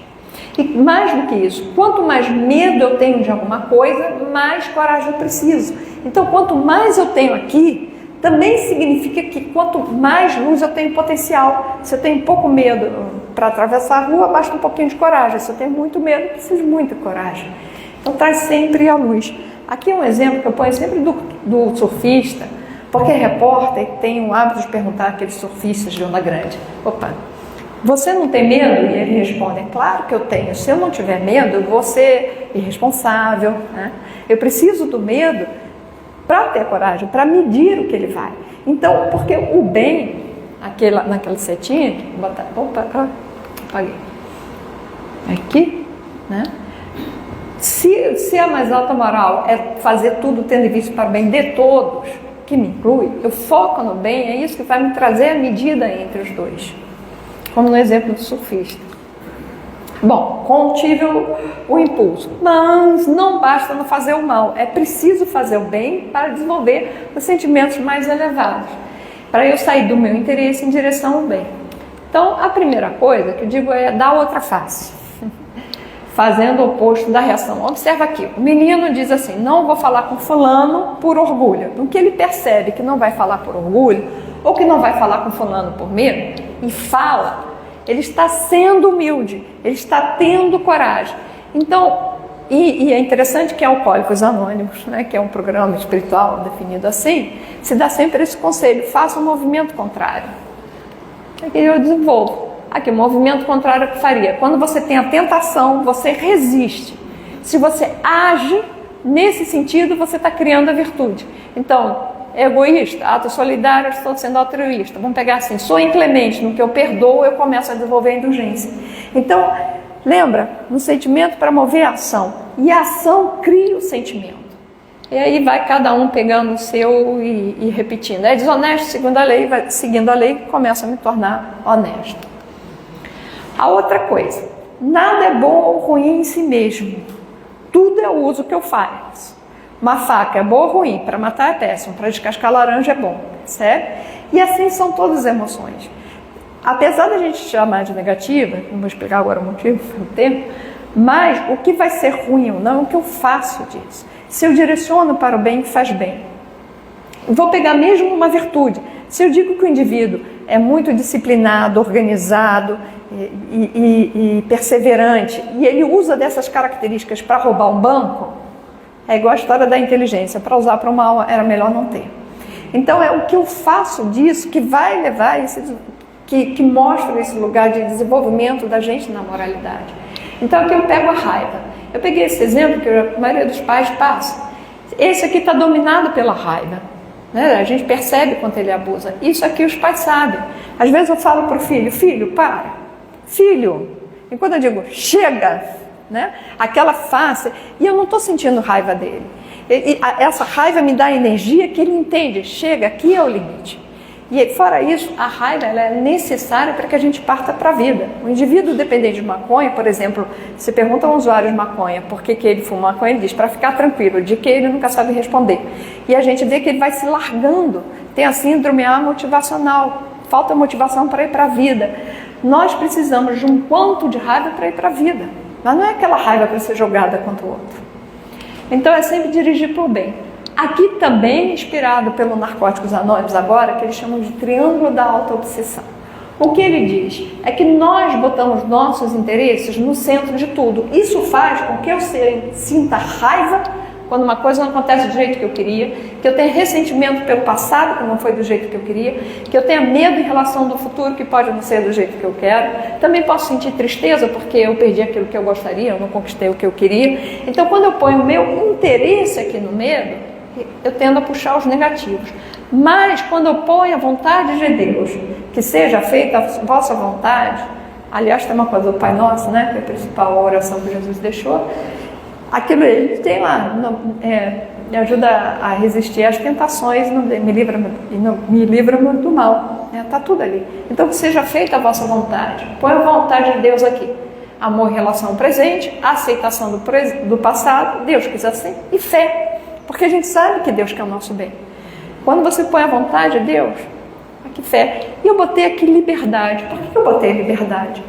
E mais do que isso, quanto mais medo eu tenho de alguma coisa, mais coragem eu preciso. Então quanto mais eu tenho aqui, também significa que quanto mais luz eu tenho potencial. Se eu tenho pouco medo para atravessar a rua, basta um pouquinho de coragem. Se eu tenho muito medo, eu preciso de muita coragem. Então traz sempre a luz. Aqui é um exemplo que eu ponho sempre do surfista, porque repórter tem o hábito de perguntar àqueles surfistas de onda grande: opa, você não tem medo? E ele responde: é claro que eu tenho. Se eu não tiver medo, eu vou ser irresponsável. Né? Eu preciso do medo para ter coragem, para medir o que ele vai. Então, porque o bem, naquela setinha, vou botar, opa, apaguei. Aqui, né? Se a mais alta moral é fazer tudo tendo em vista para o bem de todos, que me inclui, eu foco no bem, é isso que vai me trazer a medida entre os dois. Como no exemplo do surfista. Bom, contive o impulso, mas não basta não fazer o mal, é preciso fazer o bem para desenvolver os sentimentos mais elevados, para eu sair do meu interesse em direção ao bem. Então, a primeira coisa que eu digo é dar outra face. Fazendo o oposto da reação. Observa aqui, o menino diz assim: não vou falar com fulano por orgulho. No que ele percebe que não vai falar por orgulho, ou que não vai falar com fulano por medo, e fala, ele está sendo humilde, ele está tendo coragem. Então, e é interessante que Alcoólicos Anônimos, né, que é um programa espiritual definido assim, se dá sempre esse conselho: faça um movimento contrário. Aqui eu desenvolvo. Aqui, o movimento contrário que faria. Quando você tem a tentação, você resiste. Se você age nesse sentido, você está criando a virtude. Então, egoísta, ato solidário, estou sendo altruísta. Vamos pegar assim: sou inclemente, no que eu perdoo, eu começo a desenvolver a indulgência. Então, lembra, no sentimento para mover a ação. E a ação cria o sentimento. E aí vai cada um pegando o seu e repetindo. É desonesto segundo a lei, vai seguindo a lei, começa a me tornar honesto. A outra coisa, nada é bom ou ruim em si mesmo. Tudo é o uso que eu faço. Uma faca é boa ou ruim? Para matar é péssimo, para descascar laranja é bom, certo? E assim são todas as emoções. Apesar da gente chamar de negativa, não vou explicar agora o motivo, pelo tempo, mas o que vai ser ruim ou não é o que eu faço disso. Se eu direciono para o bem, faz bem. Vou pegar mesmo uma virtude. Se eu digo que o indivíduo é muito disciplinado, organizado e perseverante, e ele usa dessas características para roubar um banco, É igual a história da inteligência, para usar para o mal era melhor não ter. Então é o que eu faço disso que vai levar que mostra esse lugar de desenvolvimento da gente na moralidade. Então aqui eu pego a raiva. Eu peguei esse exemplo que a maioria dos pais passa. Esse aqui está dominado pela raiva, né? A gente percebe quando ele abusa. Isso aqui os pais sabem. Às vezes eu falo para o filho, filho, para. Filho. E quando eu digo, chega, né? Aquela face, e eu não estou sentindo raiva dele. Essa raiva me dá a energia que ele entende. Chega, aqui é o limite. E fora isso, a raiva ela é necessária para que a gente parta para a vida. O indivíduo dependente de maconha, por exemplo, se pergunta a um usuário de maconha por que ele fuma maconha, ele diz para ficar tranquilo, de que ele nunca sabe responder. E a gente vê que ele vai se largando, tem a síndrome motivacional, falta motivação para ir para a vida. Nós precisamos de um quanto de raiva para ir para a vida, mas não é aquela raiva para ser jogada contra o outro. Então é sempre dirigir para o bem. Aqui também inspirado pelo Narcóticos Anônimos agora, que eles chamam de triângulo da auto-obsessão. O que ele diz é que nós botamos nossos interesses no centro de tudo. Isso faz com que eu sinta raiva quando uma coisa não acontece do jeito que eu queria, que eu tenha ressentimento pelo passado, que não foi do jeito que eu queria, que eu tenha medo em relação do futuro, que pode não ser do jeito que eu quero. Também posso sentir tristeza porque eu perdi aquilo que eu gostaria, eu não conquistei o que eu queria. Então, quando eu ponho o meu interesse aqui no medo, eu tendo a puxar os negativos. Mas quando eu ponho a vontade de Deus, que seja feita a vossa vontade, aliás tem uma coisa do Pai Nosso, né, que é a principal oração que Jesus deixou, aquilo ele tem lá, me ajuda a resistir às tentações, me livra do mal, está tudo ali. Então que seja feita a vossa vontade, põe a vontade de Deus aqui, amor em relação ao presente, aceitação do passado, Deus quis assim, e fé. Porque a gente sabe que Deus quer o nosso bem. Quando você põe a vontade de Deus, aqui fé. E eu botei aqui liberdade. Por que eu botei liberdade?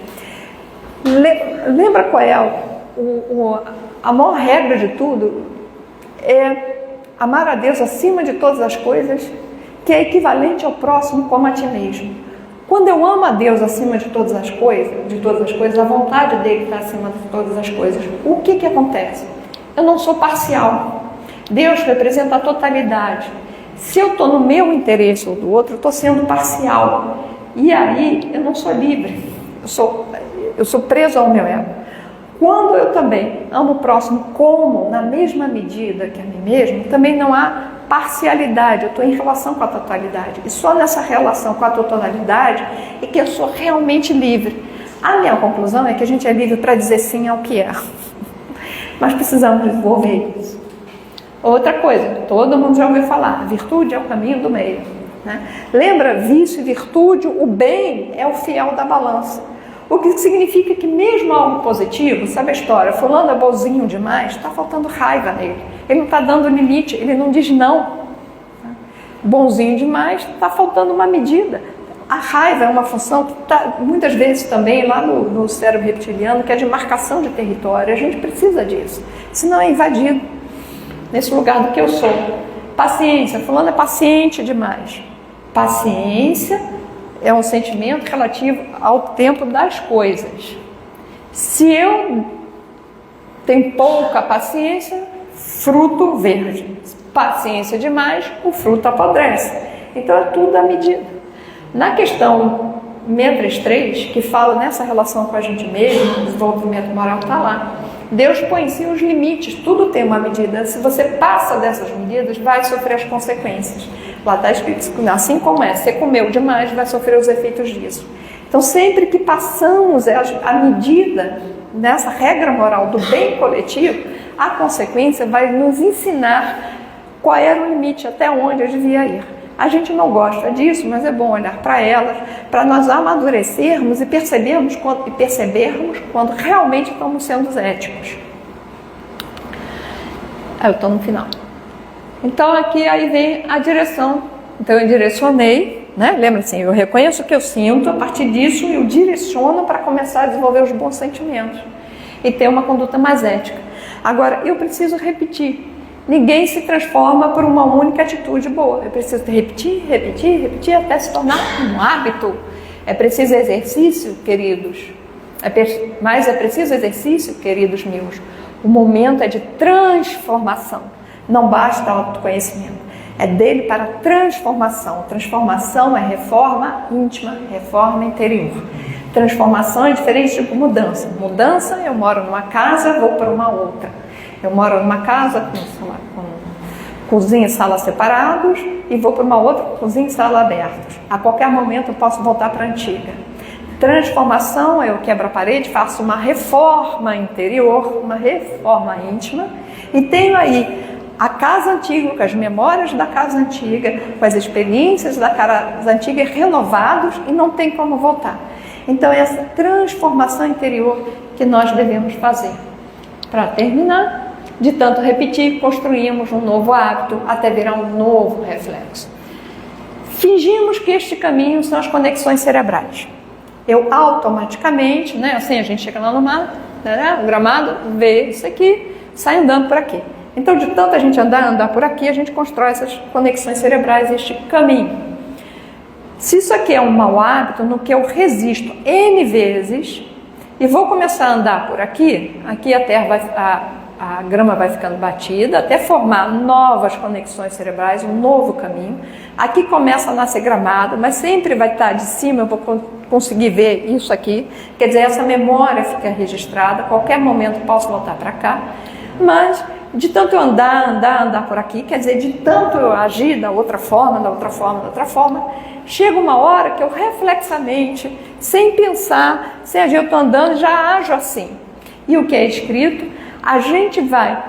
Lembra qual é a maior regra de tudo? É amar a Deus acima de todas as coisas, que é equivalente ao próximo como a ti mesmo. Quando eu amo a Deus acima de todas as coisas, a vontade dele está acima de todas as coisas. O que acontece? Eu não sou parcial. Deus representa a totalidade. Se eu estou no meu interesse ou do outro, eu estou sendo parcial. E aí eu não sou livre. Eu sou preso ao meu ego. Quando eu também amo o próximo como na mesma medida que a mim mesmo, também não há parcialidade. Eu estou em relação com a totalidade. E só nessa relação com a totalidade é que eu sou realmente livre. A minha conclusão é que a gente é livre para dizer sim ao que é. Mas precisamos desenvolver isso. Outra coisa, todo mundo já ouviu falar, virtude é o caminho do meio, né? Lembra, vício e virtude, o bem é o fiel da balança. O que significa que mesmo algo positivo, sabe a história, fulano é bonzinho demais, está faltando raiva nele. Ele não está dando limite, ele não diz não. Bonzinho demais, está faltando uma medida. A raiva é uma função que está muitas vezes também lá no cérebro reptiliano, que é de marcação de território. A gente precisa disso, senão é invadido. Nesse lugar do que eu sou. Paciência, fulano é paciente demais. Paciência é um sentimento relativo ao tempo das coisas. Se eu tenho pouca paciência, fruto verde. Paciência demais, o fruto apodrece. Então é tudo à medida. Na questão 633, que fala nessa relação com a gente mesmo, o desenvolvimento moral está lá. Deus põe em si os limites, tudo tem uma medida. Se você passa dessas medidas, vai sofrer as consequências. Lá está escrito, assim como você comeu demais, vai sofrer os efeitos disso. Então, sempre que passamos a medida nessa regra moral do bem coletivo, a consequência vai nos ensinar qual era o limite, até onde eu devia ir. A gente não gosta disso, mas é bom olhar para elas, para nós amadurecermos e percebermos quando realmente estamos sendo éticos. Eu estou no final. Então aqui aí vem a direção. Então eu direcionei, né? Lembra assim, eu reconheço o que eu sinto, a partir disso eu direciono para começar a desenvolver os bons sentimentos e ter uma conduta mais ética. Agora, eu preciso repetir. Ninguém se transforma por uma única atitude boa. É preciso repetir até se tornar um hábito. É preciso exercício, queridos. Mas é preciso exercício, queridos meus. O momento é de transformação. Não basta autoconhecimento. É dele para transformação. Transformação é reforma íntima, reforma interior. Transformação é diferente de mudança. Mudança, eu moro numa casa, vou para uma outra. Eu moro numa casa com cozinha e sala separados e vou para uma outra cozinha e sala abertas. A qualquer momento eu posso voltar para a antiga. Transformação, eu quebro a parede, faço uma reforma interior, uma reforma íntima e tenho aí a casa antiga, com as memórias da casa antiga, com as experiências da casa antiga renovados e não tem como voltar. Então é essa transformação interior que nós devemos fazer. Para terminar, de tanto repetir, construímos um novo hábito até virar um novo reflexo. Fingimos que este caminho são as conexões cerebrais. Eu automaticamente, assim a gente chega lá no mato, no gramado, vê isso aqui, sai andando por aqui. Então, de tanto a gente andar por aqui, a gente constrói essas conexões cerebrais, este caminho. Se isso aqui é um mau hábito, no que eu resisto N vezes, e vou começar a andar por aqui, aqui a terra a grama vai ficando batida, até formar novas conexões cerebrais, um novo caminho. Aqui começa a nascer gramado, mas sempre vai estar de cima, eu vou conseguir ver isso aqui. Quer dizer, essa memória fica registrada, a qualquer momento posso voltar para cá. Mas de tanto eu andar por aqui, quer dizer, de tanto eu agir da outra forma, chega uma hora que eu reflexamente, sem pensar, sem agir, eu estou andando, já ajo assim. E o que é escrito, a gente vai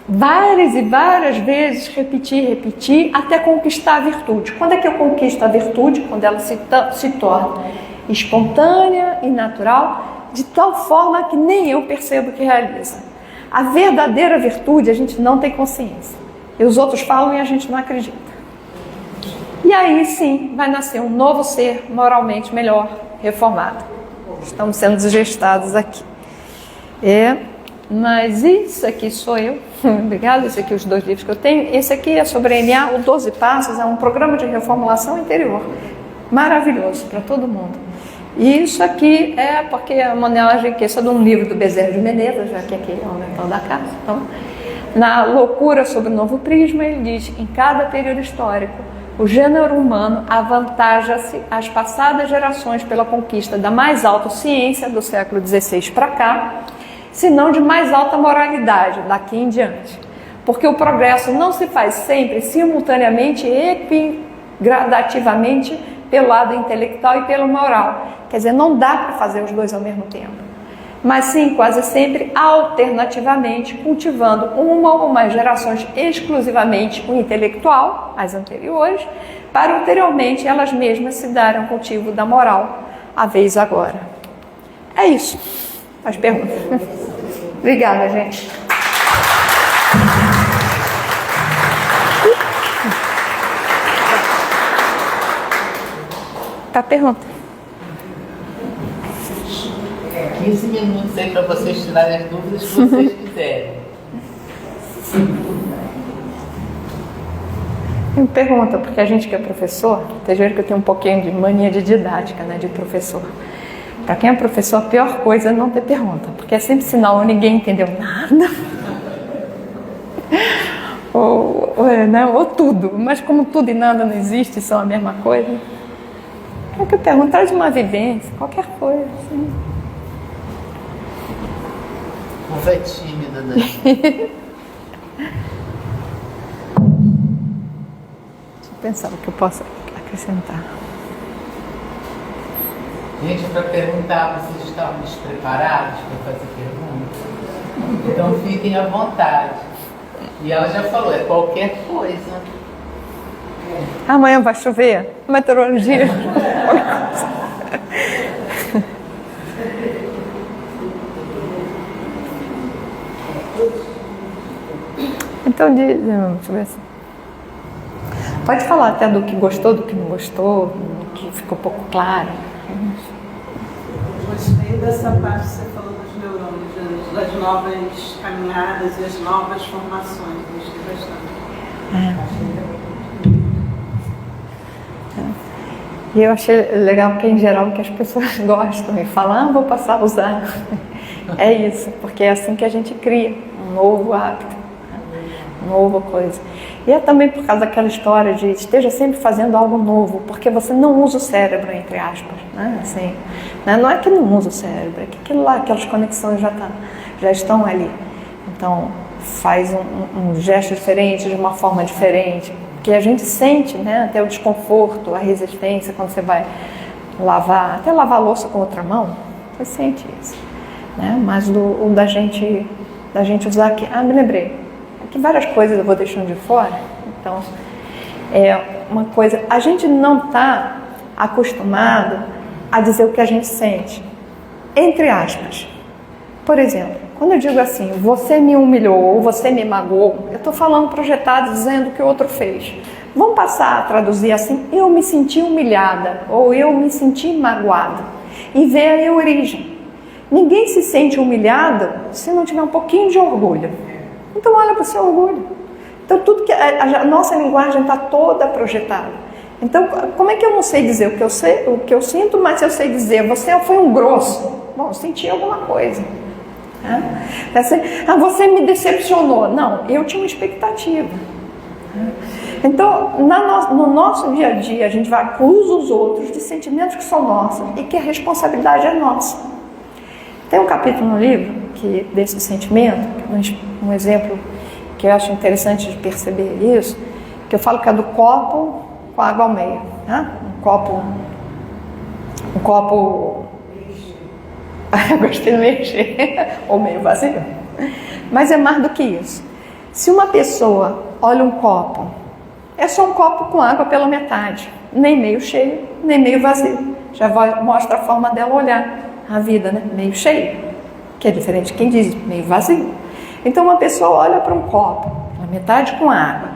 várias e várias vezes repetir, até conquistar a virtude. Quando é que eu conquisto a virtude? Quando ela se torna espontânea e natural, de tal forma que nem eu percebo que realiza. A verdadeira virtude a gente não tem consciência. E os outros falam e a gente não acredita. E aí sim vai nascer um novo ser moralmente melhor, reformado. Estamos sendo gestados aqui. Mas isso aqui sou eu. Obrigada, esse aqui os 2 livros que eu tenho. Esse aqui é sobre NA, o 12 Passos, é um programa de reformulação interior. Maravilhoso para todo mundo. E isso aqui é porque a modelagem que é de um livro do Bezerra de Menezes, já que aqui é o mentor da casa. Então, na Loucura sobre o Novo Prisma, ele diz que em cada período histórico, o gênero humano avantaja-se às passadas gerações pela conquista da mais alta ciência do século XVI para cá, se não de mais alta moralidade daqui em diante. Porque o progresso não se faz sempre simultaneamente e gradativamente pelo lado intelectual e pelo moral. Quer dizer, não dá para fazer os dois ao mesmo tempo. Mas sim, quase sempre alternativamente, cultivando uma ou mais gerações exclusivamente o intelectual, as anteriores, para ulteriormente elas mesmas se darem ao cultivo da moral, a vez agora. É isso. As perguntas. Obrigada, gente. Tá pergunta. 15 minutos aí para vocês tirarem as dúvidas que vocês quiserem. Me pergunta, porque a gente que é professor, vocês viram que eu tenho um pouquinho de mania de didática, de professor. Para quem é professor, a pior coisa é não ter pergunta, porque é sempre sinal que ninguém entendeu nada. ou tudo, mas como tudo e nada não existe, são a mesma coisa. É que eu pergunto, traz uma vivência, qualquer coisa. Assim. Você é tímida, né? Deixa eu pensar o que eu posso acrescentar. Gente, para perguntar, vocês estavam despreparados para fazer perguntas? Então fiquem à vontade. E ela já falou, é qualquer coisa. Amanhã vai chover? Meteorologia? Então, deixa eu ver assim. Pode falar até do que gostou, do que não gostou, do que ficou pouco claro. Gostei dessa parte que você falou dos neurônios, das novas caminhadas e as novas formações. Gostei bastante. E eu achei legal que, em geral, que as pessoas gostam e falam, vou passar a usar. É isso, porque é assim que a gente cria um novo hábito, uma nova coisa. E é também por causa daquela história de esteja sempre fazendo algo novo, porque você não usa o cérebro, entre aspas, né? Assim, né? Não é que não usa o cérebro, é que aquilo lá, aquelas conexões já estão ali. Então, faz um gesto diferente, de uma forma diferente, que a gente sente, né? Até o desconforto, a resistência, quando você vai lavar, até lavar a louça com outra mão, você sente isso, né? Mas o da gente usar aqui, me lembrei, que várias coisas eu vou deixando de fora. Então, é uma coisa, a gente não está acostumado a dizer o que a gente sente, entre aspas. Por exemplo, quando eu digo assim, você me humilhou ou você me magoou, eu estou falando projetado, dizendo o que o outro fez. Vamos passar a traduzir assim, eu me senti humilhada ou eu me senti magoada, e ver a origem. Ninguém se sente humilhado se não tiver um pouquinho de orgulho. Então olha para o seu orgulho. Então tudo que a nossa linguagem está toda projetada. Então como é que eu não sei dizer o que eu sinto, mas eu sei dizer, você foi um grosso. Bom, eu senti alguma coisa. Você me decepcionou. Não, eu tinha uma expectativa. Então no nosso dia a dia a gente vai acusar os outros de sentimentos que são nossos e que a responsabilidade é nossa. Tem um capítulo no livro desse sentimento, um exemplo que eu acho interessante de perceber isso, que eu falo que é do copo com água ao meio, né? Um copo eu gostei do meio cheio ou meio vazio, mas é mais do que isso. Se uma pessoa olha um copo, é só um copo com água pela metade, nem meio cheio, nem meio vazio. Já mostra a forma dela olhar a vida, né? Meio cheio, que é diferente de quem diz meio vazio. Então uma pessoa olha para um copo, pela metade com água,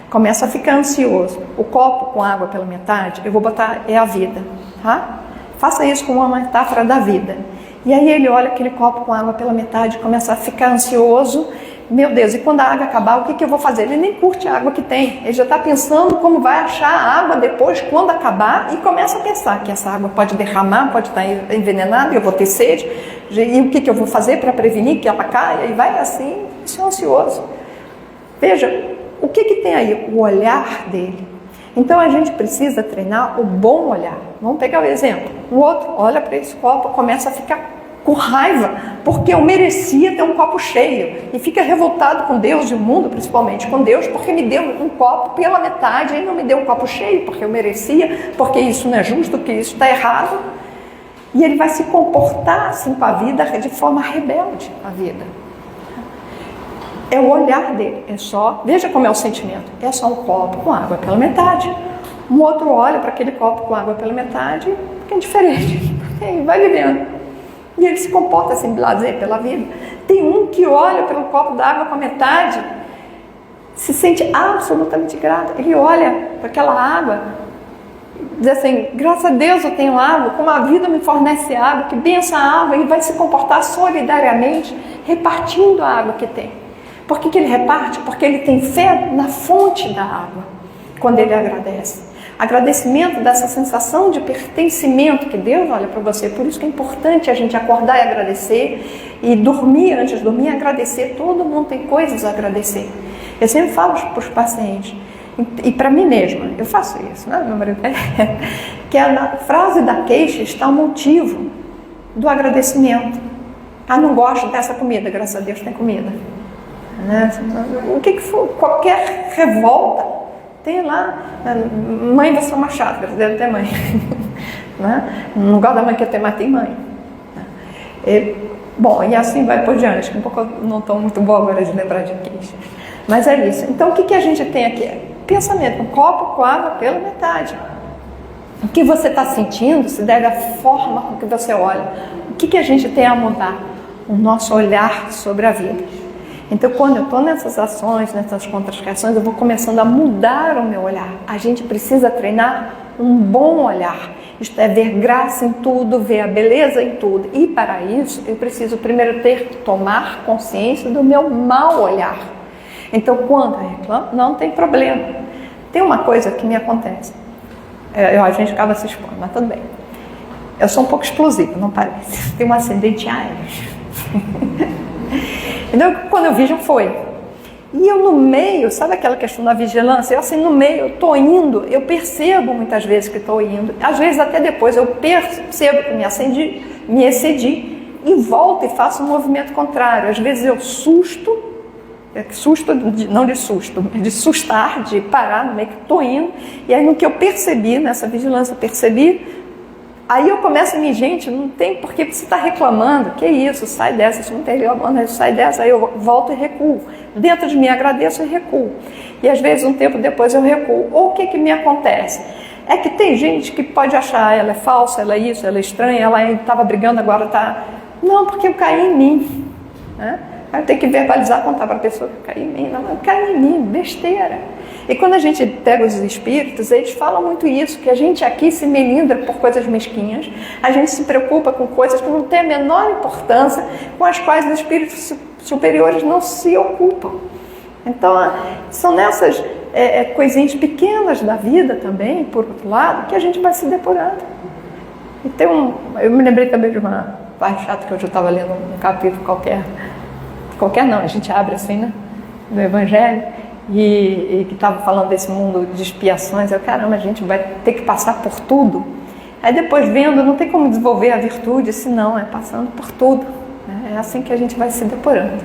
começa a ficar ansioso. O copo com água pela metade, eu vou botar, é a vida, tá? Faça isso com uma metáfora da vida. E aí ele olha aquele copo com água pela metade, começa a ficar ansioso. Meu Deus, e quando a água acabar, o que eu vou fazer? Ele nem curte a água que tem, ele já está pensando como vai achar a água depois, quando acabar, e começa a pensar que essa água pode derramar, pode estar envenenada, eu vou ter sede, e o que eu vou fazer para prevenir que ela caia, e vai assim, isso é ansioso. Veja, o que tem aí? O olhar dele. Então a gente precisa treinar o bom olhar. Vamos pegar o exemplo, o outro olha para esse copo, começa a ficar com raiva, porque eu merecia ter um copo cheio, e fica revoltado com Deus e o mundo, principalmente com Deus, porque me deu um copo pela metade e não me deu um copo cheio, porque eu merecia, porque isso não é justo, porque isso está errado. E ele vai se comportar assim com a vida, de forma rebelde com a vida. É o olhar dele, veja como é o sentimento, é só um copo com água pela metade. Um outro olha para aquele copo com água pela metade, que é diferente, e vai vivendo. E ele se comporta assim, blasé pela vida. Tem um que olha pelo copo d'água com a metade, se sente absolutamente grato. Ele olha para aquela água, diz assim, graças a Deus eu tenho água, como a vida me fornece água, que benção a água, e vai se comportar solidariamente, repartindo a água que tem. Por que ele reparte? Porque ele tem fé na fonte da água, quando ele agradece. Agradecimento dessa sensação de pertencimento que Deus olha para você. Por isso que é importante a gente acordar e agradecer, e dormir, antes de dormir, agradecer. Todo mundo tem coisas a agradecer. Eu sempre falo para os pacientes, e para mim mesma, eu faço isso, né? Meu marido que na frase da queixa está o motivo do agradecimento. Não gosto dessa comida, graças a Deus tem comida. Né? O que for, qualquer revolta, tem lá, mãe vai ser uma chata, deve ter mãe. Né? Não gosto da mãe que eu tenho, mas tem mãe. Bom, e assim vai por diante, um pouco não estou muito boa agora de lembrar de queixa. Mas é isso. Então o que a gente tem aqui? Pensamento, um copo com água pela metade. O que você está sentindo se deve à forma com que você olha. O que a gente tem a mudar? O nosso olhar sobre a vida. Então, quando eu estou nessas ações, nessas contra-reações, eu vou começando a mudar o meu olhar. A gente precisa treinar um bom olhar. Isto é, ver graça em tudo, ver a beleza em tudo. E para isso, eu preciso primeiro tomar consciência do meu mau olhar. Então, quando eu reclamo, não tem problema. Tem uma coisa que me acontece. A gente acaba se expondo, mas tudo bem. Eu sou um pouco explosiva, não parece. Tenho um ascendente Áries. Então, quando eu vi, já foi. E eu no meio, sabe aquela questão da vigilância? Eu assim, no meio, eu estou indo, eu percebo muitas vezes que estou indo. Às vezes até depois eu percebo que me excedi e volto e faço um movimento contrário. Às vezes eu susto, não de susto, mas de sustar, de parar no meio que estou indo. E aí no que eu percebi, nessa vigilância, eu percebi, aí eu começo a me, gente, não tem por que você está reclamando, que isso, sai dessa, isso não tem reclamando, sai dessa, aí eu volto e recuo. Dentro de mim agradeço e recuo. E às vezes um tempo depois eu recuo. Ou o que me acontece? É que tem gente que pode achar, ela é falsa, ela é isso, ela é estranha, ela estava brigando, agora está... Não, porque eu caí em mim. Né? Aí eu tenho que verbalizar, contar para a pessoa que eu caí em mim. Não, eu caí em mim, besteira. E quando a gente pega os espíritos, eles falam muito isso, que a gente aqui se melindra por coisas mesquinhas, a gente se preocupa com coisas que não têm a menor importância, com as quais os espíritos superiores não se ocupam. Então, são nessas coisinhas pequenas da vida também, por outro lado, que a gente vai se depurando. E eu me lembrei também de uma parte chata que eu já estava lendo um capítulo qualquer não, a gente abre assim, né, do Evangelho, e que estava falando desse mundo de expiações. Eu, caramba, a gente vai ter que passar por tudo. Aí depois vendo, não tem como desenvolver a virtude, senão é passando por tudo. Né? É assim que a gente vai se depurando.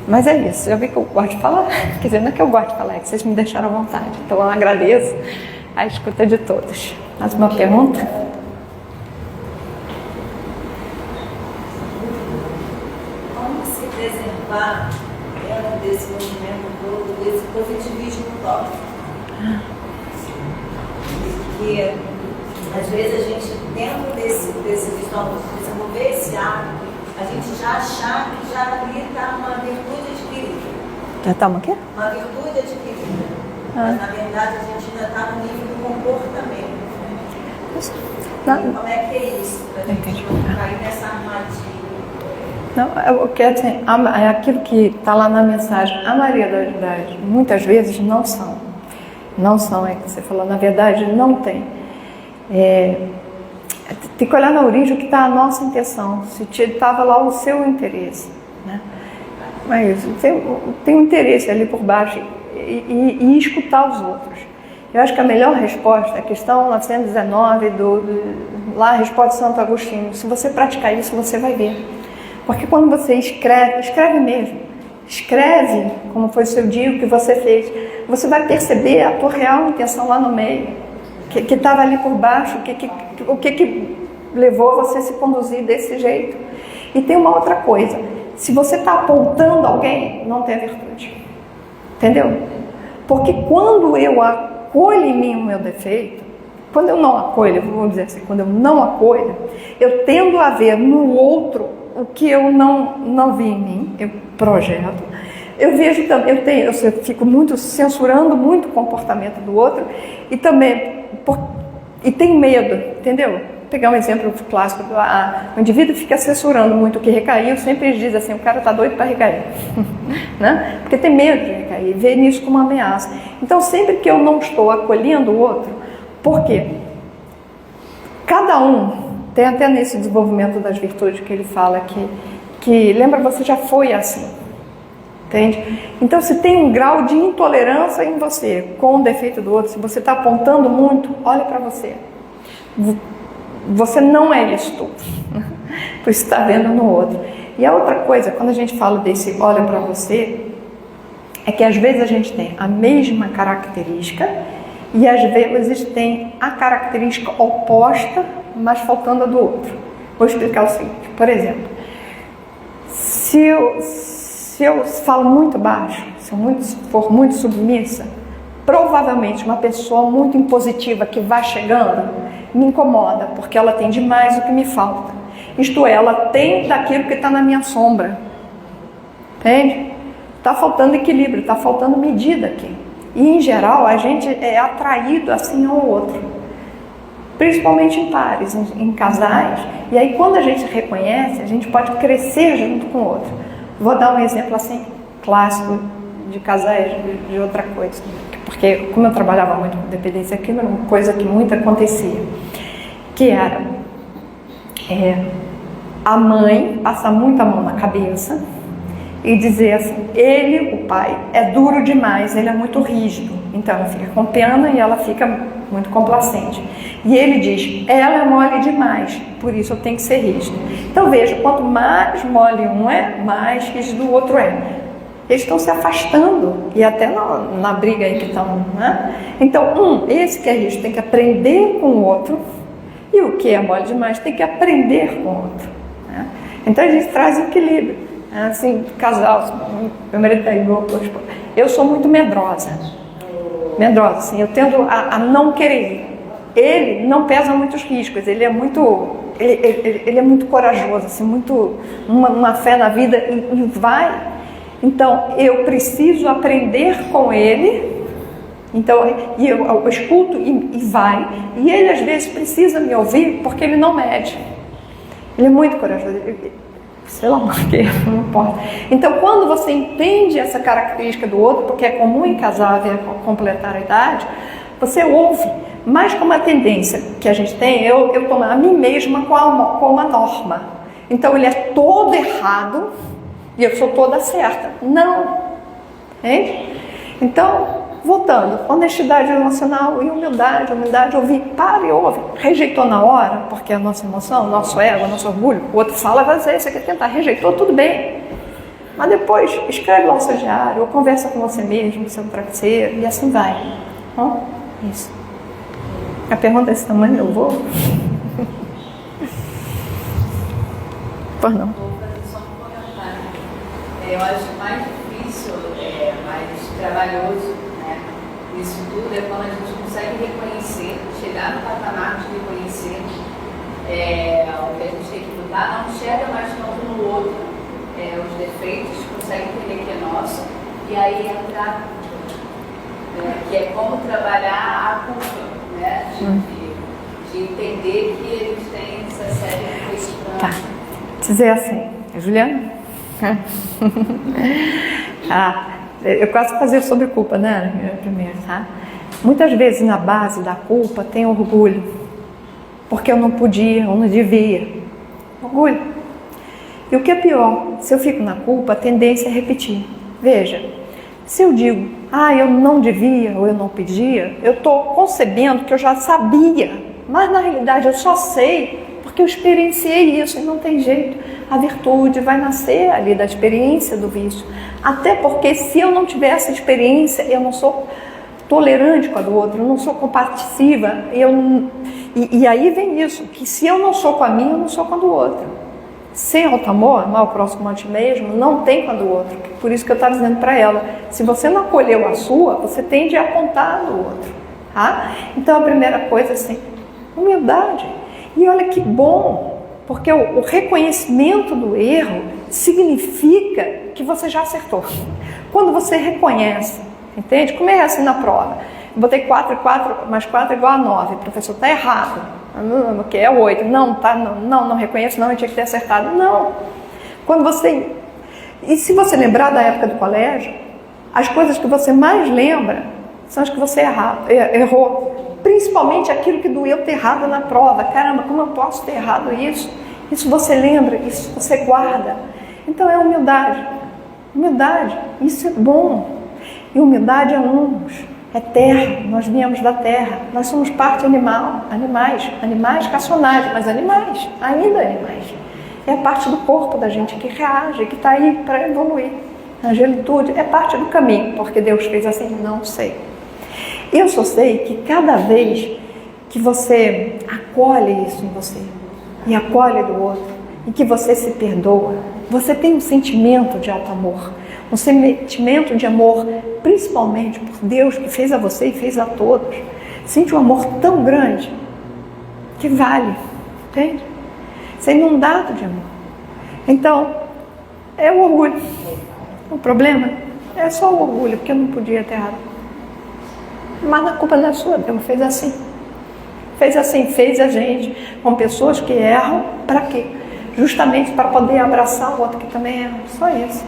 Mas é isso, já vi que eu gosto de falar. Quer dizer, não é que eu gosto de falar, é que vocês me deixaram à vontade. Então eu agradeço a escuta de todos. Mais uma pergunta? Como se preservar dentro desse movimento todo, desse positivismo tóxico? Porque às vezes a gente, dentro desse questão de desenvolver esse hábito, a gente já achar que já ali está uma virtude adquirida. Já está uma quê? Uma virtude adquirida. Mas na verdade a gente ainda está no nível do comportamento. Como é que é isso? Para a gente não cair nessa armadilha. Não, eu quero dizer, é aquilo que está lá na mensagem. A maioria muitas vezes não são. Não são, é que você falou, na verdade não tem. Tem que olhar na origem o que está a nossa intenção, se estava lá o seu interesse. Né? Mas tem um interesse ali por baixo e escutar os outros. Eu acho que a melhor resposta é a questão 919, lá a resposta de Santo Agostinho. Se você praticar isso, você vai ver. Porque quando você escreve mesmo, escreve como foi o seu dia, o que você fez, você vai perceber a tua real intenção lá no meio, que estava ali por baixo, o que levou você a se conduzir desse jeito. E tem uma outra coisa, se você está apontando alguém, não tem a virtude. Entendeu? Porque quando eu acolho em mim o meu defeito, quando eu não acolho, vamos dizer assim, quando eu não acolho, eu tendo a ver no outro o que eu não vi em mim, eu projeto. Eu vejo também, eu fico censurando muito o comportamento do outro e também tenho medo, entendeu? Vou pegar um exemplo clássico, o indivíduo fica censurando muito o que recaiu, sempre diz assim, o cara está doido para recair, né? Porque tem medo de recair, vê nisso como uma ameaça. Então sempre que eu não estou acolhendo o outro, por quê? Cada um tem até nesse desenvolvimento das virtudes que ele fala que lembra, você já foi assim, entende? Então se tem um grau de intolerância em você com o defeito do outro, se você está apontando muito, olha para você. Você não é isso tudo, por isso está vendo no outro. E a outra coisa, quando a gente fala desse olha para você, é que às vezes a gente tem a mesma característica e às vezes tem a característica oposta, mas faltando a do outro. Vou explicar o seguinte, por exemplo, se eu falo muito baixo, se eu for muito submissa, provavelmente uma pessoa muito impositiva que vai chegando me incomoda, porque ela tem demais o que me falta. Isto é, ela tem daquilo que está na minha sombra. Entende? Está faltando equilíbrio, está faltando medida aqui. E em geral a gente é atraído assim ao outro. Principalmente em pares, em casais. E aí quando a gente reconhece, a gente pode crescer junto com o outro. Vou dar um exemplo assim clássico de casais de outra coisa, que porque como eu trabalhava muito com dependência química, era uma coisa que muito acontecia, que era a mãe passar muito a mão na cabeça e dizer assim, ele, o pai, é duro demais, ele é muito rígido, então ela fica com pena e ela fica muito complacente. E ele diz, ela é mole demais, por isso eu tenho que ser rígido. Então veja, quanto mais mole um é, mais rígido o outro é. Eles estão se afastando, e até na briga aí que estão, né? Então, esse que é rígido tem que aprender com o outro, e o que é mole demais tem que aprender com o outro, né? Então a gente traz equilíbrio. Assim, casal, meu marido está igual, eu sou muito medrosa, assim, eu tendo a não querer. Ele não pesa muitos riscos, ele é muito corajoso, assim, muito uma fé na vida e vai. Então eu preciso aprender com ele. Então eu escuto e vai. E ele às vezes precisa me ouvir porque ele não mede. Ele é muito corajoso. Sei lá por quê, não importa. Então, quando você entende essa característica do outro, porque é comum em casal haver completar a idade, você ouve, mas com uma tendência que a gente tem, eu tomar a mim mesma como uma norma. Então, ele é todo errado e eu sou toda certa. Não. Hein? Então, voltando, honestidade emocional e humildade, ouvir, para e ouve. Rejeitou na hora, porque a nossa emoção, nosso ego, nosso orgulho, o outro fala, vai dizer, você quer tentar, rejeitou, tudo bem. Mas depois, escreve lá o seu diário, ou conversa com você mesmo, no seu travesseiro, e assim vai. Bom, isso. A pergunta é desse tamanho, eu vou? Pois não. Vou fazer só um comentário. Eu acho mais difícil, mais trabalhoso, isso tudo é quando a gente consegue reconhecer, chegar no patamar de reconhecer o que a gente tem que mudar, não enxerga mais tanto no outro os defeitos, consegue entender que é nosso, e aí entra, que é como trabalhar a culpa, né? De entender que eles têm essa série de coisas para... Tá, dizer assim, Juliana? Eu quase fazer sobre culpa, né? Primeiro, tá? Muitas vezes na base da culpa tem orgulho, porque eu não podia, eu não devia. Orgulho. E o que é pior, se eu fico na culpa, a tendência é repetir. Veja, se eu digo, eu não devia ou eu não pedia, eu estou concebendo que eu já sabia, mas na realidade eu só sei porque eu experienciei isso e não tem jeito. A virtude vai nascer ali da experiência do vício. Até porque se eu não tiver essa experiência, eu não sou tolerante com a do outro, eu não sou compassiva. E aí vem isso, que se eu não sou com a minha, eu não sou com a do outro. Sem auto-amor, amar o próximo a ti mesmo, não tem com a do outro. Por isso que eu estava dizendo para ela, se você não acolheu a sua, você tende a apontar do outro. Tá? Então a primeira coisa é assim, humildade. E olha que bom, porque o reconhecimento do erro significa que você já acertou. Quando você reconhece, entende? Como é assim na prova? Eu botei 4 e 4 mais 4 é igual a 9. O professor está errado. Que é 8. Não reconheço, não, eu tinha que ter acertado. Não. Quando você... E se você lembrar da época do colégio, as coisas que você mais lembra são as que você errou. Principalmente aquilo que doeu ter errado na prova. Caramba, como eu posso ter errado isso? Isso você lembra, isso você guarda. Então é humildade. Humildade, isso é bom. E humildade é é terra, nós viemos da terra. Nós somos parte animal, animais caçonais, mas animais, ainda animais. É parte do corpo da gente que reage, que está aí para evoluir. A angelitude é parte do caminho, porque Deus fez assim, não sei. Eu só sei que cada vez que você acolhe isso em você, e acolhe do outro, e que você se perdoa, você tem um sentimento de alto amor, um sentimento de amor, principalmente por Deus que fez a você e fez a todos. Sente um amor tão grande que vale, entende? Você é inundado de amor. Então, é o orgulho. O problema é só o orgulho, porque eu não podia ter errado. Mas a culpa não é sua, Deus fez assim. Fez assim, fez a gente com pessoas que erram, para quê? Justamente para poder abraçar o outro que também erra. Só isso.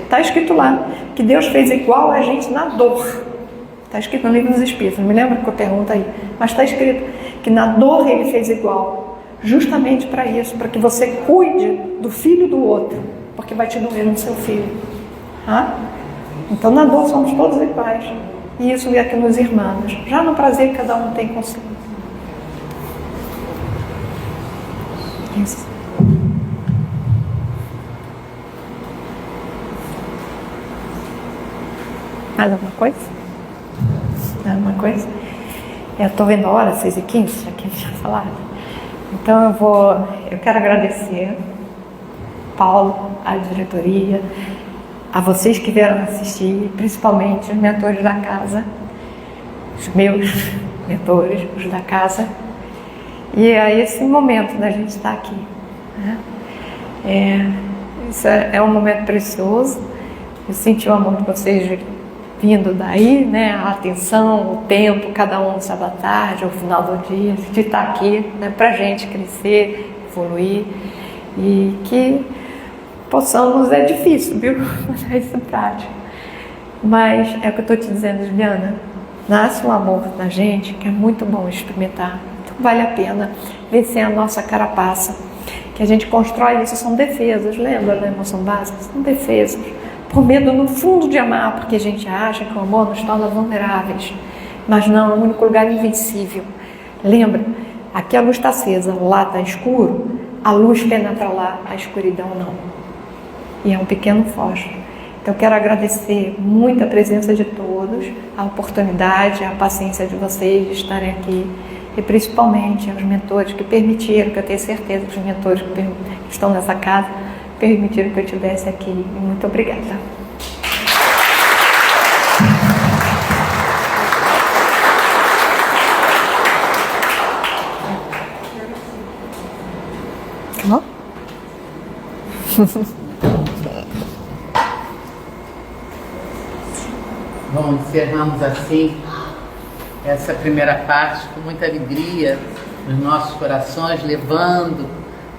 Está escrito lá que Deus fez igual a gente na dor. Está escrito no livro dos Espíritos, não me lembro que eu pergunto aí, mas está escrito que na dor ele fez igual, justamente para isso, para que você cuide do filho do outro, porque vai te doer no seu filho. Então na dor somos todos iguais, e isso é aqui nos irmãos, já no prazer que cada um tem consigo. Isso. Mais alguma coisa? Mais alguma coisa? Eu estou vendo a hora, 6h15, já que eu tinha falado. Então eu quero agradecer Paulo, a diretoria, a vocês que vieram assistir, principalmente os mentores da casa, os meus mentores, os da casa, e a esse momento da gente estar aqui. Isso é um momento precioso. Eu senti o amor de vocês vindo daí, né? A atenção, o tempo, cada um no sábado à tarde, ao final do dia, de estar aqui, né? Para a gente crescer, evoluir, e que possamos, é difícil, viu? Botar isso em prática. Mas é o que eu estou te dizendo, Juliana, nasce um amor na gente que é muito bom experimentar. Então vale a pena vencer a nossa carapaça, que a gente constrói isso, são defesas, lembra da emoção básica? São defesas. Por medo no fundo de amar, porque a gente acha que o amor nos torna vulneráveis. Mas não, é o único lugar invencível. Lembra, aqui a luz está acesa, lá está escuro, a luz penetra lá, a escuridão não. E é um pequeno fósforo. Então eu quero agradecer muito a presença de todos, a oportunidade, a paciência de vocês de estarem aqui, e principalmente aos mentores que permitiram, que eu tenho certeza que os mentores que estão nessa casa permitiram que eu estivesse aqui. E muito obrigada. Bom? Bom, encerramos assim essa primeira parte com muita alegria nos nossos corações, levando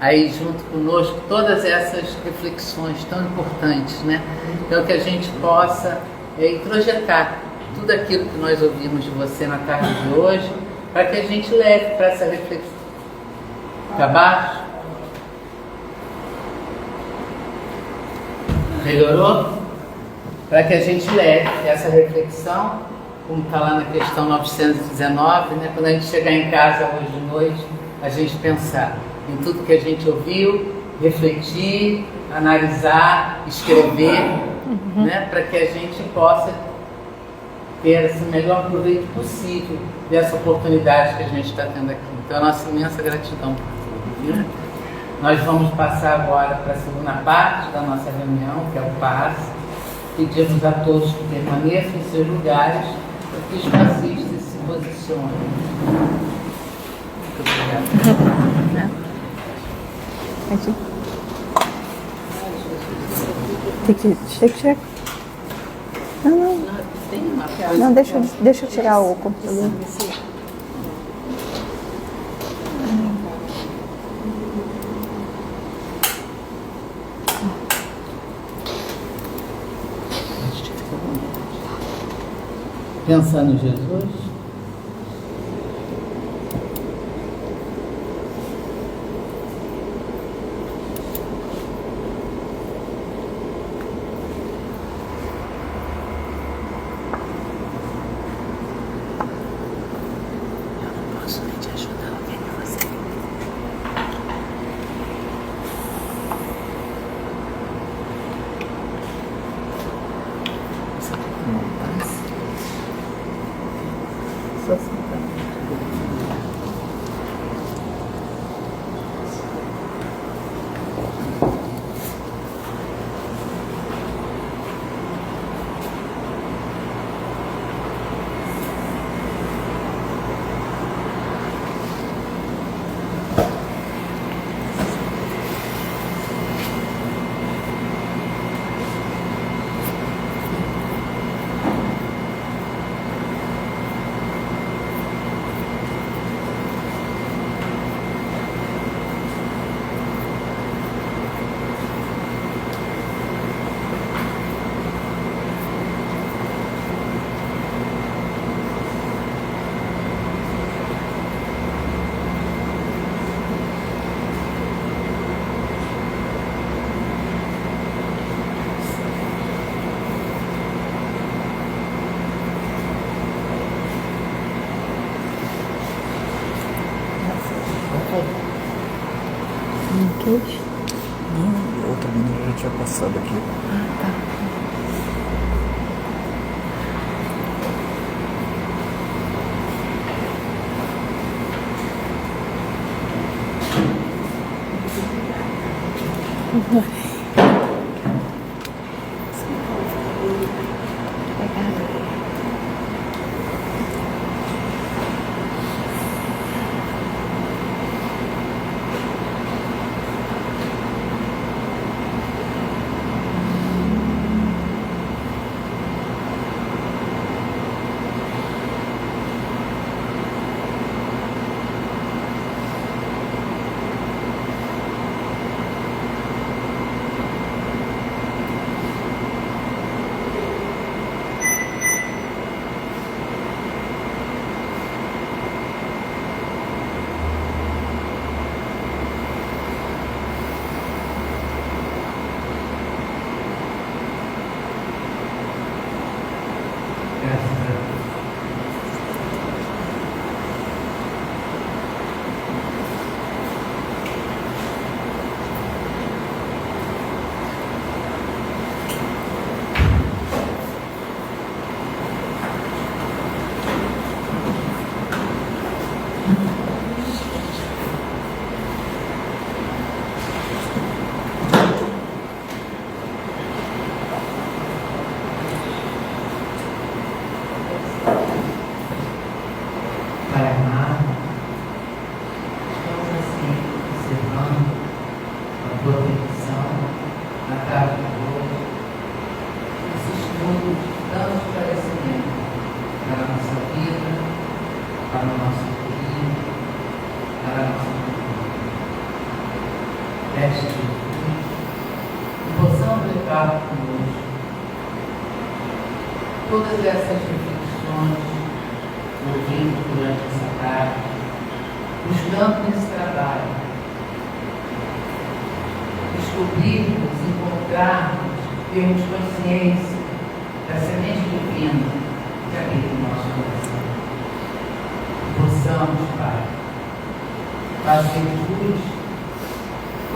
aí junto conosco todas essas reflexões tão importantes, né? Então que a gente possa introjetar tudo aquilo que nós ouvimos de você na tarde de hoje, para que a gente leve para essa reflexão. Para baixo? Melhorou? Para que a gente leve essa reflexão, como está lá na questão 919, né? Quando a gente chegar em casa hoje de noite, a gente pensar em tudo que a gente ouviu, refletir, analisar, escrever, né? Para que a gente possa ter esse melhor proveito possível dessa oportunidade que a gente está tendo aqui. Então, a nossa imensa gratidão por tudo. Nós vamos passar agora para a segunda parte da nossa reunião, que é o passe. Pedimos a todos que permaneçam em seus lugares para que os passistas se posicionem. Muito obrigada. Aqui. Tem que tirar. Não, deixa eu tirar o computador. Pensando em Jesus, dois? Outra menina já tinha passado aqui. Ah, tá. Obrigada. Graças a Deus. Pai amado, estamos assim observando a tua petição na tarde de hoje, esse estudo de tanto esclarecimento para a nossa vida, para o nosso filho, para a nossa cultura. Peço Jesus que possamos levar conosco todas essas reflexões ouvindo durante essa tarde, buscando nesse trabalho, descobrirmos, encontrarmos, termos consciência da semente divina que habita em nosso coração. Possamos, Pai, fazer luz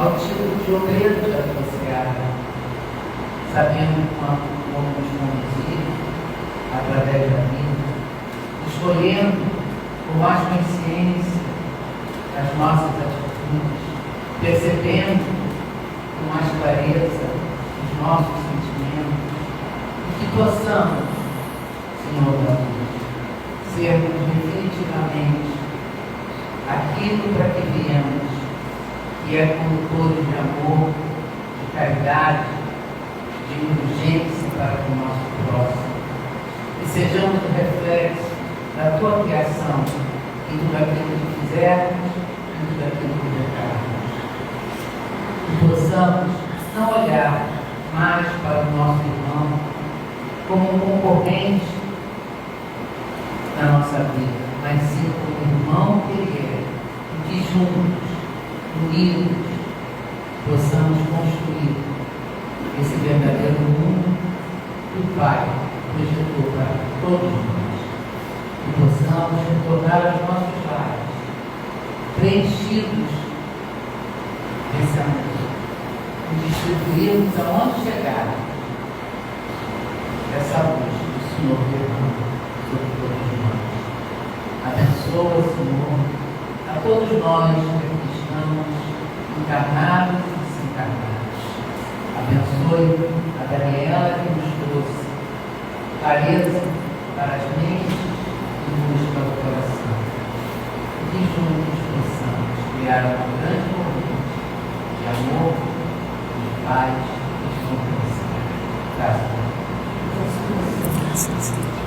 ao tipo de obreiro da tua seara, sabendo como nos conduzir através da vida, escolhendo com mais consciência as nossas atitudes, percebendo com mais clareza os nossos sentimentos, e que possamos, Senhor da luz, sermos definitivamente aquilo para que viemos, que é condutores de amor, de caridade, de indulgência para com o nosso próximo, e sejamos o reflexo da tua criação, em tudo aquilo que fizermos, em tudo aquilo que pecarmos. E possamos não olhar mais para o nosso irmão como um concorrente na nossa vida, mas sim como o irmão que ele é, e que juntos, unidos, possamos construir esse verdadeiro mundo que o Pai projetou para todos nós. E possamos retornar aos nossos lares, preenchidos desse amor, e distribuirmos aonde chegar essa luz que o Senhor derrama sobre todos nós. Abençoa, Senhor, a todos nós que aqui estamos, encarnados e desencarnados. Abençoe a Daniela que nos trouxe clareza para as mentes e luz para o coração. E que juntos possamos criar uma grande corrente de amor, de paz e de compreensão. Graças a Deus.